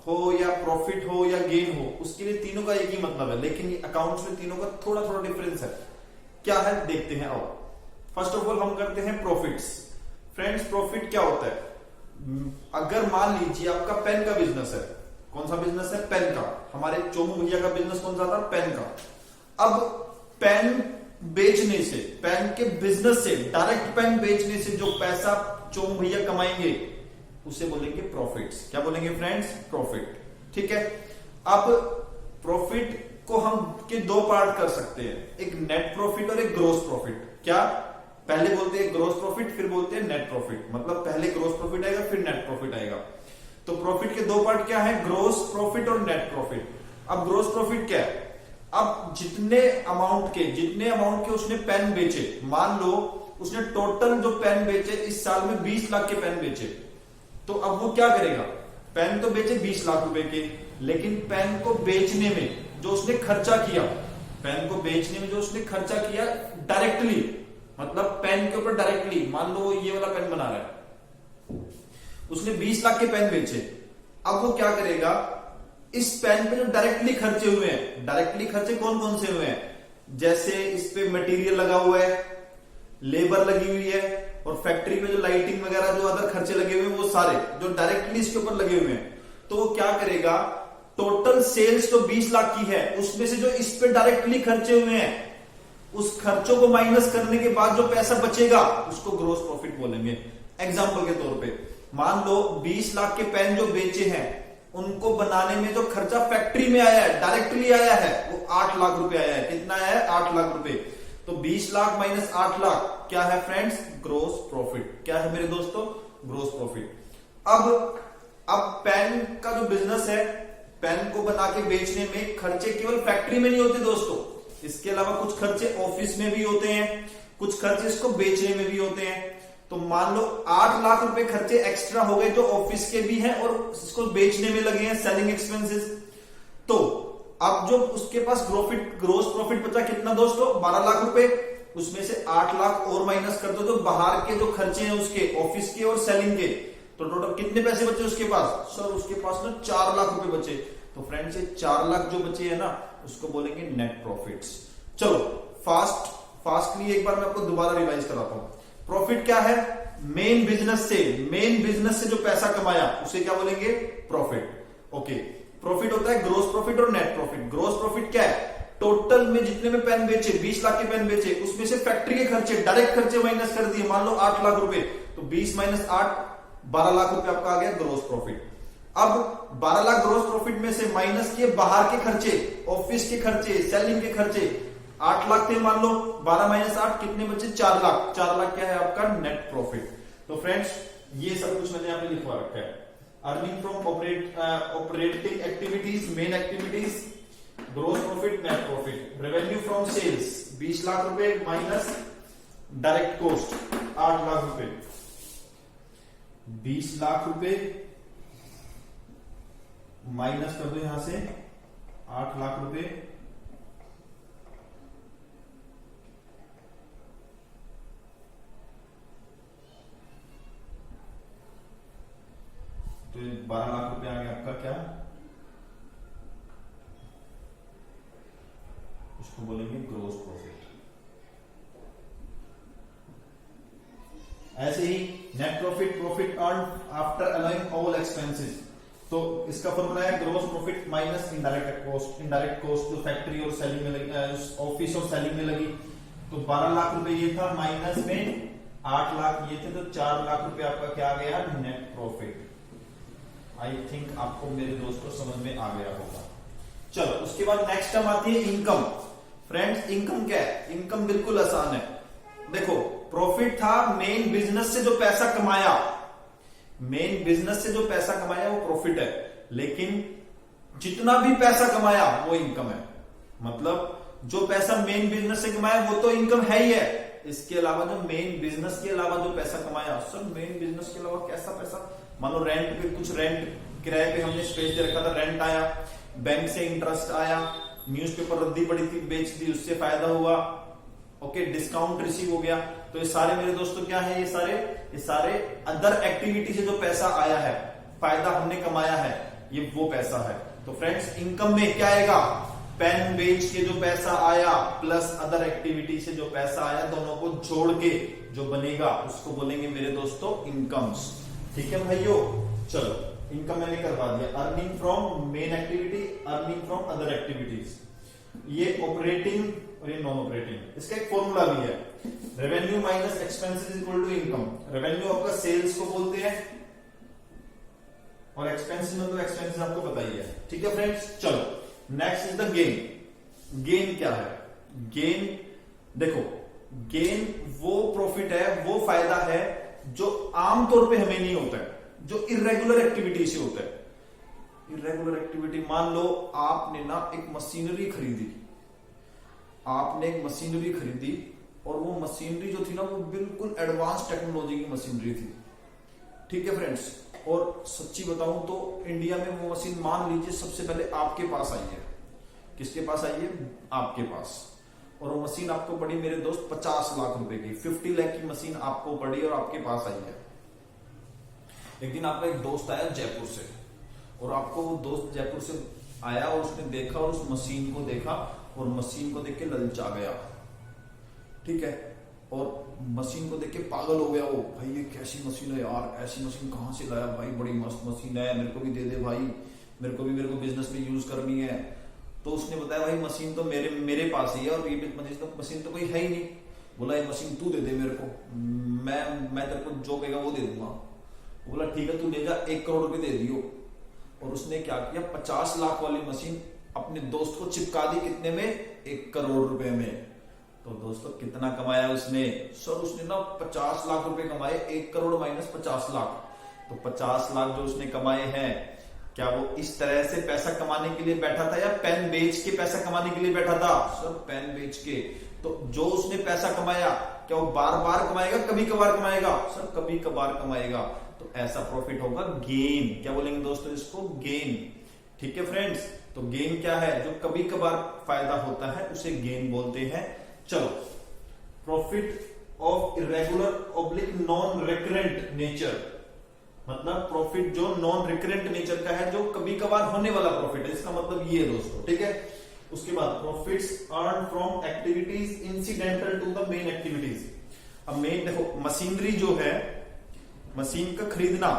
हो या प्रॉफिट हो या गेन हो, उसके लिए तीनों का एक ही मतलब है, लेकिन अकाउंट्स में तीनों का थोड़ा थोड़ा डिफरेंस है। क्या है देखते हैं। आओ, फर्स्ट ऑफ ऑल हम करते हैं प्रॉफिट्स। फ्रेंड्स, प्रॉफिट क्या होता है? अगर मान लीजिए आपका पेन का बिजनेस है। कौन सा बिजनेस है? पेन का। हमारे चोमू भैया का बिजनेस कौन सा था? पेन का। अब पेन बेचने से, पेन के बिजनेस से, डायरेक्ट पेन बेचने से जो पैसा चोमू भैया कमाएंगे, उसे बोलेंगे प्रॉफिट्स। क्या बोलेंगे फ्रेंड्स? प्रॉफिट। ठीक है, अब प्रॉफिट को हम के 2 पार्ट कर सकते हैं, एक नेट प्रॉफिट और एक ग्रोस प्रॉफिट। क्या? पहले बोलते हैं ग्रोस प्रॉफिट, फिर बोलते हैं नेट प्रॉफिट। मतलब पहले ग्रोस प्रॉफिट आएगा, फिर नेट प्रॉफिट आएगा। तो प्रॉफिट के 2 पार्ट क्या है? ग्रोस प्रॉफिट और नेट प्रॉफिट। अब ग्रोस प्रॉफिट क्या है? अब जितने अमाउंट के उसने पेन बेचे, मान लो उसने टोटल जो पेन बेचे इस साल में 20 लाख के पेन बेचे, तो अब वो क्या करेगा? पेन तो बेचे 20 लाख रुपए के, लेकिन पेन को बेचने में जो उसने खर्चा किया, डायरेक्टली, मतलब पेन के ऊपर डायरेक्टली, मान लो ये वाला पेन बना रहा है, उसने 20 लाख के पेन बेचे। अब वो क्या करेगा? इस पेन पे जो डायरेक्टली खर्चे हुए हैं, डायरेक्टली खर्चे कौन कौन से हुए हैं? जैसे इस पे मटेरियल लगा हुआ है, लेबर लगी हुई है, और फैक्ट्री में जो लाइटिंग वगैरह जो अदर खर्चे लगे हुए हैं, वो सारे जो डायरेक्टली इसके ऊपर लगे हुए हैं, तो वो क्या करेगा? टोटल सेल्स तो 20 लाख की है, उसमें से जो इस पे डायरेक्टली खर्चे हुए हैं, उस खर्चों को माइनस करने के बाद जो पैसा बचेगा, उसको ग्रोस प्रॉफिट बोलेंगे। एग्जांपल के तौर पे मान लो 20 लाख के पेन जो बेचे हैं, उनको बनाने में जो खर्चा फैक्ट्री में आया है, डायरेक्टली आया है, वो 8 लाख रुपए आया है। कितना आया है? 8 लाख रुपए। तो 20 लाख माइनस 8 लाख क्या है फ्रेंड्स? Gross profit. क्या है मेरे दोस्तों? Gross profit. अब पेन का जो बिजनेस है, पेन को बना के बेचने में खर्चे केवल फैक्ट्री में नहीं होते दोस्तों, इसके अलावा कुछ खर्चे ऑफिस में भी होते हैं, कुछ खर्चे इसको बेचने में भी होते हैं। तो मान लो 8 लाख रुपए खर्चे एक्स्ट्रा हो गए जो ऑफिस के भी हैं और इसको बेचने में लगे हैं, सेलिंग एक्सपेंसेस। तो अब जो उसके पास ग्रोस प्रॉफिट बचा कितना दोस्तों? 12 लाख रुपए। उसमें से 8 लाख और माइनस कर दो, तो बाहर के जो खर्चे हैं उसके, ऑफिस के और सेलिंग के, तो टोटल कितने पैसे बचे उसके पास? सर उसके पास ना 4 लाख रुपए बचे। तो फ्रेंड्स ये 4 लाख जो बचे है ना उसको बोलेंगे नेट प्रॉफिट्स। चलो फास्टली एक बार मैं आपको दोबारा रिवाइज कराता हूं। प्रॉफिट क्या है? मेन बिजनेस से जो पैसा कमाया उसे क्या बोलेंगे? प्रॉफिट। ओके, प्रॉफिट होता है ग्रोस प्रॉफिट और नेट प्रॉफिट। ग्रोस प्रॉफिट क्या है? टोटल में जितने में पेन बेचे, 20 लाख के पेन बेचे, उसमें से फैक्ट्री के खर्चे, डायरेक्ट खर्चे माइनस कर दिए, मान लो 8 लाख रुपए, तो 20 माइनस 8 12 लाख रुपए आपका आ गया ग्रोस प्रॉफिट। अब 12 लाख ग्रोस प्रॉफिट में से माइनस किए बाहर के खर्चे, ऑफिस के खर्चे, सेलिंग के खर्चे, 8 लाख थे मान लो, 12 माइनस 8 कितने बचे? 4 लाख। 4 लाख क्या है आपका? Net profit. तो फ्रेंड्स ये सब कुछ मैंने यहाँ पे लिखवा रखा है। Earning from operating activities, main activities, gross profit, net profit. Revenue from sales 20 lakh रुपए माइनस डायरेक्ट कॉस्ट 8 लाख रुपए, 20 लाख रुपए माइनस कर दो यहां से 8 लाख रुपए, तो 12 लाख रुपए आ गया आपका क्या? उसको बोलेंगे ग्रोस प्रॉफिट। ऐसे ही net profit, profit earn after allowing all expenses. तो इसका फॉर्मूला है gross profit minus indirect cost. Indirect cost जो फैक्ट्री और सेलिंग में लगी, ऑफिस और सेलिंग में लगी, तो 12 लाख रुपए ये था, माइनस में 8 लाख ये थे, तो 4 लाख रुपए आपका क्या आ गया? Net profit. आई थिंक आपको मेरे दोस्तों समझ में आ गया होगा। चलो उसके बाद नेक्स्ट टर्म आती है इनकम। फ्रेंड्स इनकम क्या है? इनकम बिल्कुल आसान है। देखो प्रॉफिट था मेन बिजनेस से जो पैसा कमाया, मेन बिजनेस से जो पैसा कमाया वो प्रॉफिट है, लेकिन जितना भी पैसा कमाया वो इनकम है। मतलब जो पैसा मेन बिजनेस से कमाया वो तो इनकम है ही है, इसके अलावा जो मेन बिजनेस के अलावा जो पैसा कमाया, सर मेन बिजनेस के अलावा कैसा पैसा? मान लो रेंट पे कुछ, रेंट किराए पे हमने स्पेस दे रखा था, रेंट आया, बैंक से इंटरेस्ट आया, न्यूज़पेपर रद्दी पड़ी थी बेच दी, उससे फायदा हुआ, ओके, डिस्काउंट रिसीव हो गया। तो ये सारे मेरे दोस्तों क्या है? ये सारे अदर एक्टिविटी से जो पैसा आया है, फायदा हमने कमाया है, ये वो पैसा है। तो फ्रेंड्स इनकम में क्या आएगा? पेन बेच के जो पैसा आया प्लस अदर एक्टिविटी से जो पैसा आया, दोनों को जोड़ के जो बनेगा उसको बोलेंगे मेरे दोस्तों इनकम्स। ठीक है भाइयों, चलो इनकम मैंने करवा दिया। Earning from main activity, earning from other activities, ये ऑपरेटिंग और ये नॉन ऑपरेटिंग। इसका एक फॉर्मूला भी है, revenue minus expenses equal to income. Revenue आपका सेल्स को बोलते हैं और एक्सपेंसेस मतलब एक्सपेंसेस आपको बताइए। ठीक है फ्रेंड्स, चलो next is the gain. Gain क्या है? गेन देखो, गेन वो प्रॉफिट है, वो फायदा है जो आमतौर पे हमें नहीं होता है, जो इरेगुलर एक्टिविटी से होता है। इरेगुलर एक्टिविटी, मान लो आपने ना एक मशीनरी खरीदी, आपने एक मशीनरी खरीदी और वो मशीनरी जो थी ना वो बिल्कुल एडवांस टेक्नोलॉजी की मशीनरी थी। ठीक है फ्रेंड्स, और सच्ची बताऊं तो इंडिया में वो मशीन मान लीजिए सबसे पहले आपके पास आई है। किसके पास आई है? आपके पास। और वो मशीन आपको पड़ी मेरे दोस्त 50 लाख रुपए की, 50 लाख की मशीन आपको पड़ी और आपके पास आई है। एक दिन आपका एक दोस्त आया जयपुर से, और आपको वो दोस्त जयपुर से आया और उसने देखा और उस मशीन को देखा और मशीन को देख के ललचा गया। ठीक है, और मशीन को देख के पागल हो गया वो, भाई ये कैसी मशीन है यार, ऐसी मशीन कहां से लाया भाई, बड़ी मस्त मशीन है, मेरे को भी दे दे भाई, मेरे को बिजनेस में यूज करनी है। तो उसने बताया भाई मशीन तो मेरे पास ही है और ये मशीन तो कोई है ही नहीं। बोला ये मशीन तू दे दे मेरे को, मैं तेरे को जो कहेगा वो दे दूंगा। बोला ठीक है तू ले जा, 1 करोड़ रुपए दे दियो। और उसने क्या किया, 50 लाख वाली मशीन अपने दोस्त को चिपका दी, कितने में? 1 करोड़ रुपए में। तो दोस्तों कितना कमाया उसने? सर उसने ना 50 लाख रुपए कमाए, 1 करोड़ माइनस 50 लाख, तो 50 लाख जो उसने कमाए हैं, क्या वो इस तरह से पैसा कमाने के लिए बैठा था या पेन बेच के पैसा कमाने के लिए बैठा था? सर पेन बेच के। तो जो उसने पैसा कमाया क्या वो बार बार कमाएगा, कभी कभार कमाएगा? सर कभी कभार कमाएगा। तो ऐसा प्रॉफिट होगा गेन। क्या बोलेंगे दोस्तों इसको? गेन। ठीक है फ्रेंड्स, तो गेन क्या है? जो कभी कभार फायदा होता है उसे गेन बोलते हैं। चलो, profit of irregular oblique non recurrent nature. मतलब प्रॉफिट जो नॉन रिकरेंट नेचर का है, जो कभी कभार होने वाला प्रॉफिट है, इसका मतलब ये है दोस्तों, ठीक है। उसके बाद profits earn from activities incidental to the main activities. अब मेन देखो, मशीनरी जो है, मशीन का खरीदना,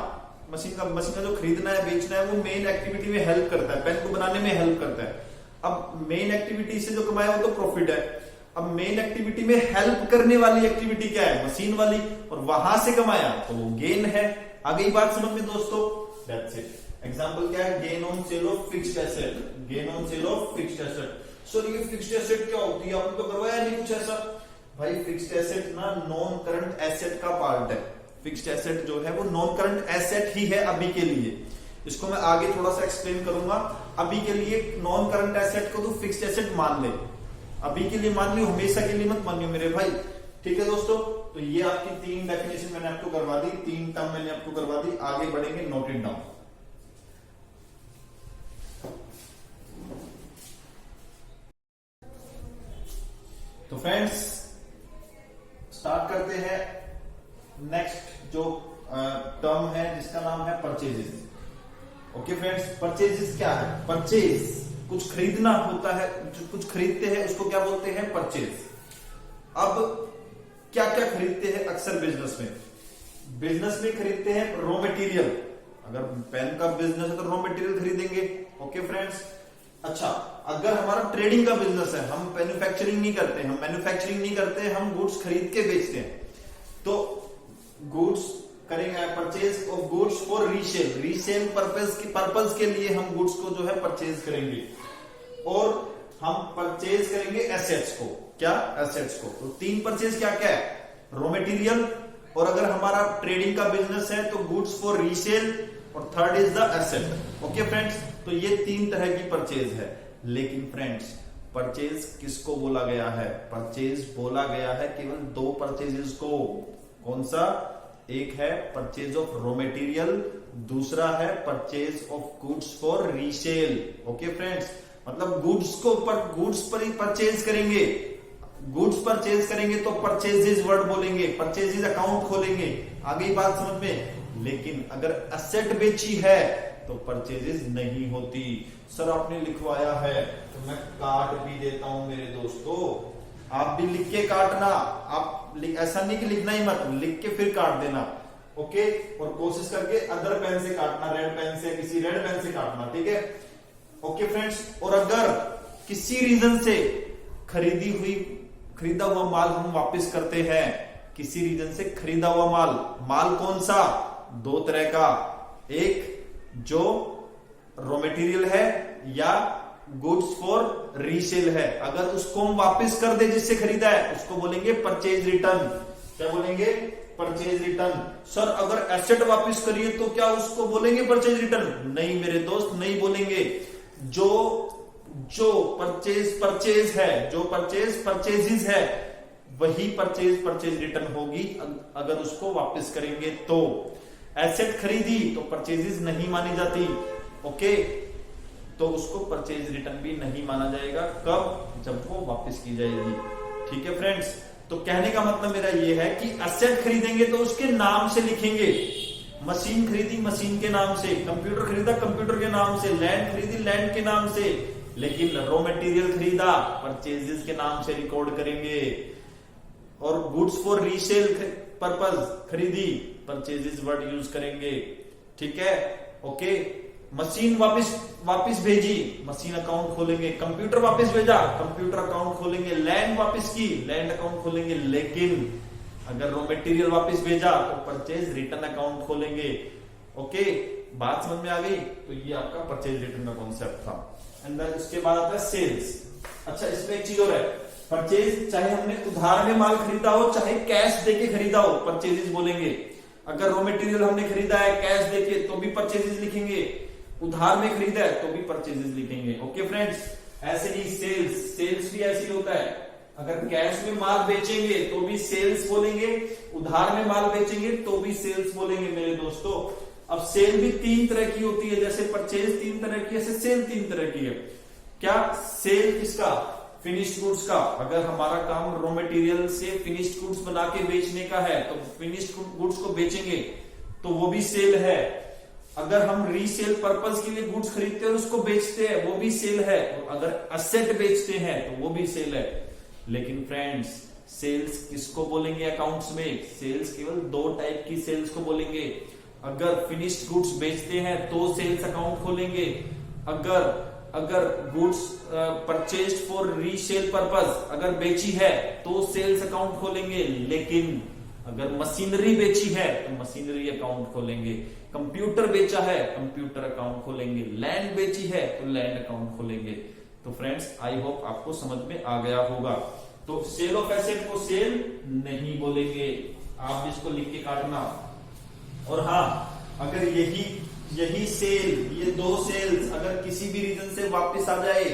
मशीन का जो खरीदना है बेचना है, वो मेन एक्टिविटी में हेल्प करता है, पेन को बनाने में हेल्प करता है। अब मेन एक्टिविटी से जो कमाया वो तो प्रॉफिट है। अब मेन एक्टिविटी में हेल्प करने वाली एक्टिविटी क्या है, मशीन वाली, और वहां से कमाया तो वो गेन है। आ गई बात समझ में दोस्तों? That's it. एग्जांपल क्या है, gain on sale of fixed asset, gain on sale of fixed asset. Sir ये फिक्स्ड एसेट क्या होती है, आपने तो करवाया नहीं कुछ ऐसा। भाई फिक्स्ड एसेट ना नॉन करंट एसेट का पार्ट है। फिक्स्ड एसेट जो है वो नॉन करंट एसेट ही है अभी के लिए। इसको मैं आगे थोड़ा सा एक्सप्लेन करूंगा। अभी के लिए नॉन करंट एसेट को तो फिक्स्ड एसेट मान ले, अभी के लिए मान लियो, हमेशा के लिए मत मानियो मेरे भाई, ठीक है दोस्तों। तो ये आपकी 3 डेफिनेशन मैंने आपको करवा दी, 3 टर्म मैंने आपको करवा दी। आगे बढ़ेंगे, नोट इट डाउन। तो फ्रेंड्स स्टार्ट करते हैं नेक्स्ट जो टर्म है जिसका नाम है परचेजेस। ओके फ्रेंड्स, परचेजेस क्या है? परचेज कुछ खरीदना होता है, जो कुछ खरीदते हैं उसको क्या बोलते हैं? परचेज। अब क्या क्या खरीदते हैं अक्सर बिजनेस में? बिजनेस में खरीदते हैं रॉ मटेरियल। अगर पेन का बिजनेस है तो रॉ मटेरियल खरीदेंगे। ओके फ्रेंड्स, अच्छा अगर हमारा ट्रेडिंग का बिजनेस है, हम मैन्युफैक्चरिंग नहीं करते, हम गुड्स खरीद के बेचते हैं, तो गुड्स करेंगे purchase of goods for resale purpose के लिए हम गुड्स को जो है परचेज करेंगे। और हम परचेज करेंगे एसेट्स को। क्या? एसेट्स को। तो 3 परचेज क्या क्या है? रॉ मटेरियल, और अगर हमारा ट्रेडिंग का बिजनेस है तो गुड्स फॉर रीसेल, और third is the asset. Okay friends, तो ये 3 तरह की परचेज है। लेकिन फ्रेंड्स परचेज किसको बोला गया है? परचेज बोला गया है केवल 2 परचेजेस को। कौन सा? एक है परचेज ऑफ रॉ मटेरियल, दूसरा है purchase of goods for resale. Okay friends, मतलब गुड्स पर ही परचेज करेंगे। गुड्स परचेज करेंगे तो परचेजेस वर्ड बोलेंगे, परचेजेस अकाउंट खोलेंगे। आगे बात समझ में? लेकिन अगर एसेट बेची है तो परचेजेस नहीं होती। सर आपने लिखवाया है तो मैं काट भी देता हूं मेरे दोस्तों, आप भी लिख के काटना। आप ऐसा नहीं कि लिखना ही मत, लिख के फिर काट देना। ओके, और कोशिश करके अदर पेन से काटना, रेड पेन से, किसी रेड पेन से काटना, ठीक है। ओके फ्रेंड्स, और अगर किसी रीजन से खरीदा हुआ माल हम वापस करते हैं, किसी रीजन से खरीदा हुआ माल कौन सा? 2 तरह का, एक जो रॉ मटेरियल है या गुड्स फॉर रीसेल है। अगर उसको हम वापस कर दे जिससे खरीदा है, उसको बोलेंगे परचेज रिटर्न। क्या बोलेंगे? Purchase return. सर अगर एसेट वापस करिए तो क्या उसको बोलेंगे परचेज रिटर्न? नहीं मेरे दोस्त, नहीं बोलेंगे। जो परचेज है, जो परचेजेस है, वही परचेज रिटर्न होगी अगर उसको वापस करेंगे तो। एसेट खरीदी तो परचेजेस नहीं मानी जाती। ओके, तो उसको परचेज रिटर्न भी नहीं माना जाएगा। कब? जब वो वापस की जाएगी। ठीक है फ्रेंड्स, तो कहने का मतलब मेरा ये है कि एसेट खरीदेंगे तो उसके नाम से लिखेंगे। मशीन खरीदी मशीन के नाम से, कंप्यूटर खरीदा कंप्यूटर के नाम से, लैंड खरीदी लैंड के नाम से। लेकिन रॉ मटेरियल खरीदा परचेजेस के नाम से रिकॉर्ड करेंगे। और गुड्स फॉर रीसेल पर्पज खरीदी, परचेजेस वर्ड यूज करेंगे। ठीक है, ओके। मशीन वापस भेजी, मशीन अकाउंट खोलेंगे। कंप्यूटर वापस भेजा, कंप्यूटर अकाउंट खोलेंगे। लैंड वापस की, लैंड अकाउंट खोलेंगे। लेकिन अगर रॉ मटेरियल वापस भेजा तो परचेज रिटर्न अकाउंट खोलेंगे। ओके, बात समझ में आ गई? तो ये आपका परचेज रिटर्न का कॉन्सेप्ट था। एंड उसके बाद आता है सेल्स। अच्छा, इसमें एक चीज और है, परचेज चाहे हमने उधार में माल खरीदा हो चाहे कैश देके खरीदा हो, परचेजेस बोलेंगे। अगर रॉ मटेरियल हमने खरीदा है कैश देके तो भी परचेजेस लिखेंगे, उधार में खरीदा है तो भी परचेजेस लिखेंगे। ओके फ्रेंड्स, ऐसे ही सेल्स भी ऐसे ही होता है। अगर कैश में माल बेचेंगे तो भी सेल्स बोलेंगे, उधार में माल बेचेंगे तो भी सेल्स बोलेंगे मेरे दोस्तों। अब सेल भी 3 तरह की होती है, जैसे परचेज 3 तरह की, ऐसे सेल 3 तरह की है। क्या? सेल किसका? फिनिश्ड गुड्स का। अगर हमारा काम रॉ मटेरियल से फिनिश्ड गुड्स बना के बेचने का है तो फिनिश्ड गुड्स को बेचेंगे। तो वो भी सेल है। अगर हम रीसेल पर्पस के लिए गुड्स खरीदते हैं और उसको बेचते हैं, वो भी सेल है। और अगर असेट बेचते हैं तो वो भी सेल है। लेकिन फ्रेंड्स, सेल्स किसको बोलेंगे अकाउंट्स में? सेल्स केवल दो टाइप की सेल्स को बोलेंगे। अगर फिनिश्ड गुड्स बेचते हैं तो सेल्स अकाउंट खोलेंगे। अगर goods purchased for resale purpose अगर बेची है तो सेल्स अकाउंट खोलेंगे। लेकिन अगर मशीनरी बेची है तो मशीनरी अकाउंट खोलेंगे। कंप्यूटर बेचा है, कंप्यूटर अकाउंट खोलेंगे। लैंड बेची है तो लैंड अकाउंट खोलेंगे। तो फ्रेंड्स, आई होप आपको समझ में आ गया होगा। तो सेल ऑफ एसेट को सेल नहीं बोलेंगे, आप इसको लिख के काटना। और हाँ, अगर यही सेल, ये दो सेल्स अगर किसी भी रीजन से वापस आ जाए,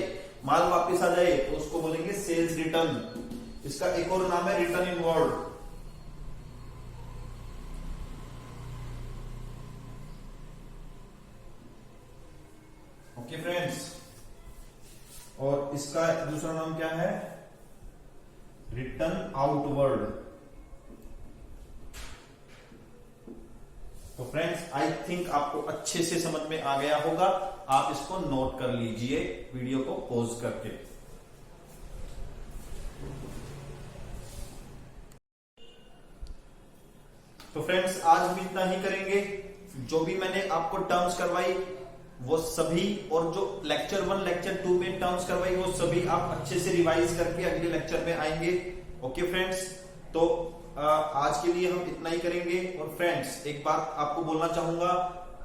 माल वापस आ जाए, तो उसको बोलेंगे सेल्स रिटर्न। इसका एक और नाम है रिटर्न इनवर्ड। ओके फ्रेंड्स, और इसका दूसरा नाम क्या है? Return outward. तो फ्रेंड्स, आई थिंक आपको अच्छे से समझ में आ गया होगा। आप इसको नोट कर लीजिए वीडियो को पॉज करके। तो फ्रेंड्स, आज हम इतना ही करेंगे। जो भी मैंने आपको टर्म्स करवाई वो सभी, और जो लेक्चर 1 लेक्चर 2 में टर्म्स करवाई वो सभी आप अच्छे से रिवाइज करके अगले लेक्चर में आएंगे। ओके फ्रेंड्स, तो आज के लिए हम इतना ही करेंगे। और फ्रेंड्स, एक बात आपको बोलना चाहूंगा,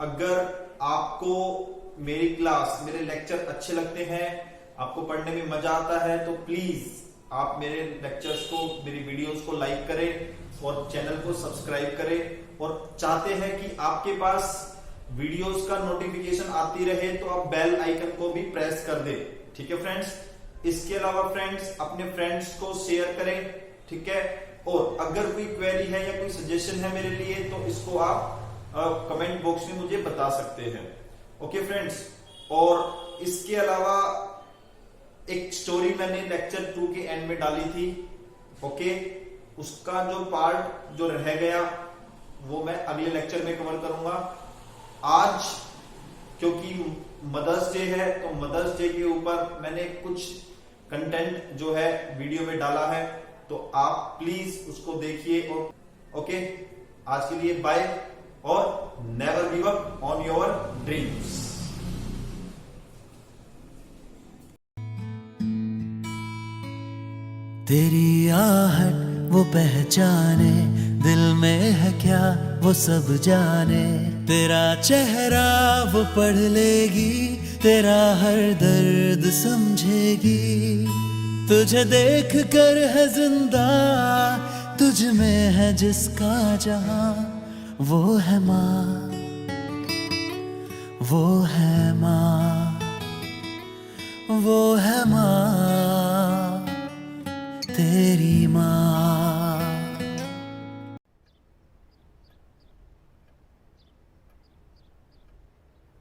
अगर आपको मेरी क्लास, मेरे लेक्चर अच्छे लगते हैं, आपको पढ़ने में मजा आता है, तो प्लीज आप मेरे लेक्चर्स को, मेरी वीडियोस को लाइक करें और चैनल को सब्सक्राइब करें। और चाहते हैं कि आपके पास वीडियोस का नोटिफिकेशन आती रहे तो आप बेल आइकन को भी प्रेस कर दे। ठीक है फ्रेंड्स, इसके अलावा फ्रेंड्स, अपने फ्रेंड्स को शेयर करें। ठीक है, और अगर कोई क्वेरी है या कोई सजेशन है मेरे लिए तो इसको आप कमेंट बॉक्स में मुझे बता सकते हैं। ओके फ्रेंड्स, और इसके अलावा एक स्टोरी मैंने लेक्चर 2 के एंड में डाली थी। ओके, उसका जो पार्ट जो रह गया वो मैं अगले लेक्चर में कवर करूंगा। आज क्योंकि मदर्स डे है, तो मदर्स डे के ऊपर मैंने कुछ कंटेंट जो है वीडियो में डाला है, तो आप प्लीज उसको देखिए। और ओके, आज के लिए बाय, और never give up on your dreams. तेरी आहट वो पहचाने, दिल में है क्या वो सब जाने। तेरा चेहरा वो पढ़ लेगी, तेरा हर दर्द समझेगी। तुझे देख कर है जिंदा, तुझ में है जिसका जहां, वो है माँ, वो है माँ, वो है माँ, तेरी माँ।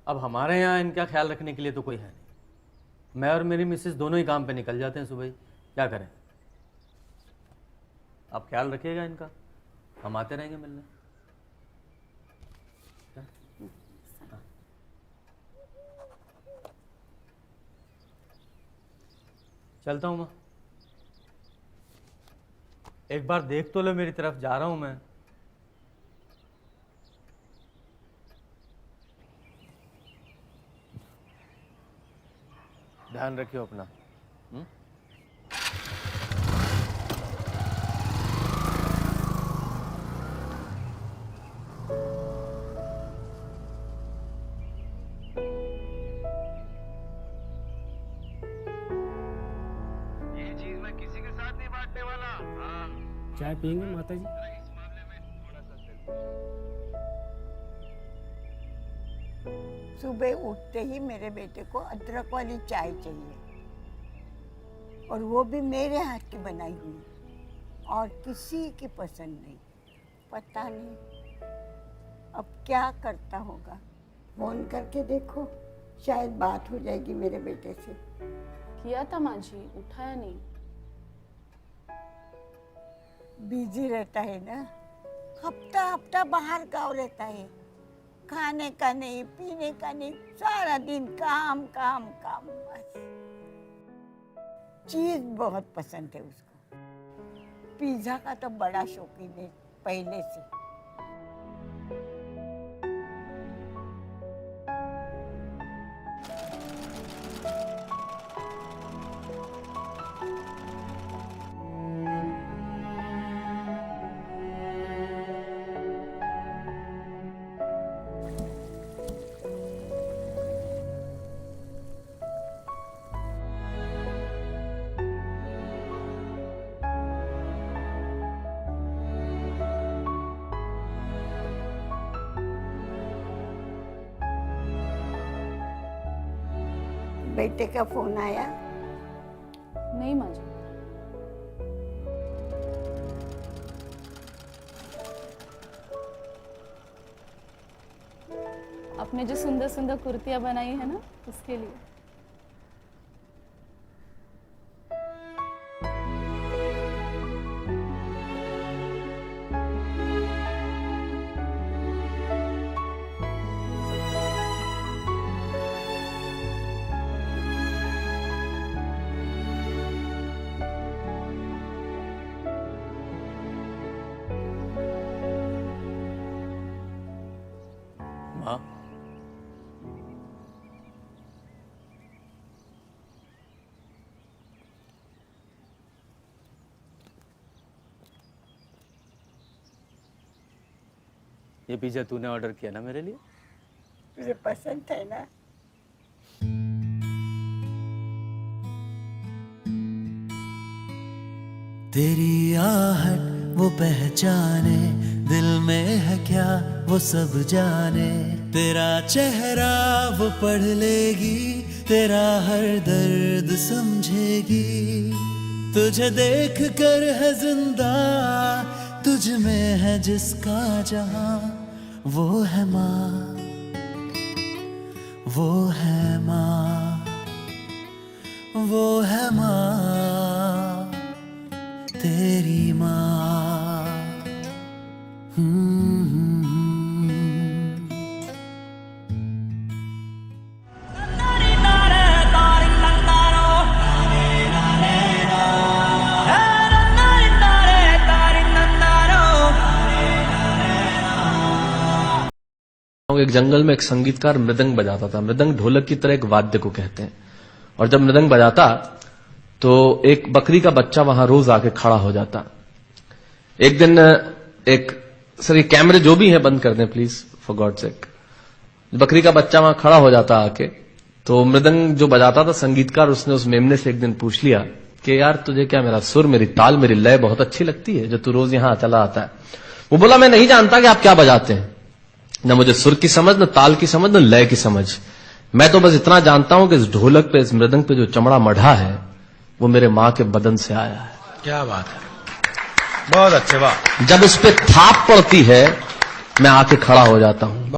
अब हमारे यहाँ इनका ख्याल रखने के लिए तो कोई है नहीं। मैं और मेरी मिसेस दोनों ही काम पे निकल जाते हैं सुबह ही। क्या करें? आप ख्याल रखिएगा इनका, हम आते रहेंगे मिलने। चलता हूँ मैं। एक बार देख तो लो मेरी तरफ, जा रहा हूँ मैं। ध्यान रखियो अपना। ये चीज मैं किसी के साथ नहीं बांटने वाला। हाँ, चाय पियेंगे माता जी? इस मामले में थोड़ा सा सुबह उठते ही मेरे बेटे को अदरक वाली चाय चाहिए, और वो भी मेरे हाथ की बनाई हुई, और किसी की पसंद नहीं। पता नहीं अब क्या करता होगा। फोन करके देखो, शायद बात हो जाएगी मेरे बेटे से। किया था माँ जी, उठाया नहीं। बिजी रहता है ना। हफ्ता हफ्ता बाहर गाँव रहता है, खाने का नहीं, पीने का नहीं, सारा दिन काम काम काम बस। चीज बहुत पसंद है उसको, पिज्जा का तो बड़ा शौकीन है पहले से। बेटे का फोन आया? नहीं माँ जी। आपने जो सुंदर सुंदर कुर्तियां बनाई है ना, उसके लिए। माँ, ये पिज्जा तूने ऑर्डर किया ना मेरे लिए? तुझे पसंद है ना? तेरी आहट वो पहचाने, दिल में है क्या वो सब जाने। तेरा चेहरा वो पढ़ लेगी, तेरा हर दर्द समझेगी। तुझे देख कर है जिंदा, तुझ में है जिसका जहां, वो है माँ, वो है माँ, वो है माँ, तेरी माँ। एक जंगल में एक संगीतकार मृदंग बजाता था। मृदंग ढोलक की तरह एक वाद्य को कहते हैं। और जब मृदंग बजाता तो एक बकरी का बच्चा वहां रोज आके खड़ा हो जाता। एक दिन सर ये कैमरे जो भी हैं बंद कर दें प्लीज, फॉर गॉड सेक। बकरी का बच्चा वहां खड़ा हो जाता आके, तो मृदंग जो बजाता था संगीतकार, उसने उस मेमने से एक दिन पूछ लिया कि यार तुझे क्या मेरा सुर, मेरी ताल, मेरी लय बहुत अच्छी लगती है जो तू रोज यहां चला आता है। वो बोला मैं नहीं जानता कि आप क्या बजाते हैं, न मुझे सुर की समझ, न ताल की समझ, न लय की समझ। मैं तो बस इतना जानता हूं कि इस ढोलक पे, इस मृदंग पे जो चमड़ा मढ़ा है वो मेरे मां के बदन से आया है। क्या बात है, बहुत अच्छे, वाह। जब उस पे थाप पड़ती है मैं आके खड़ा हो जाता हूं।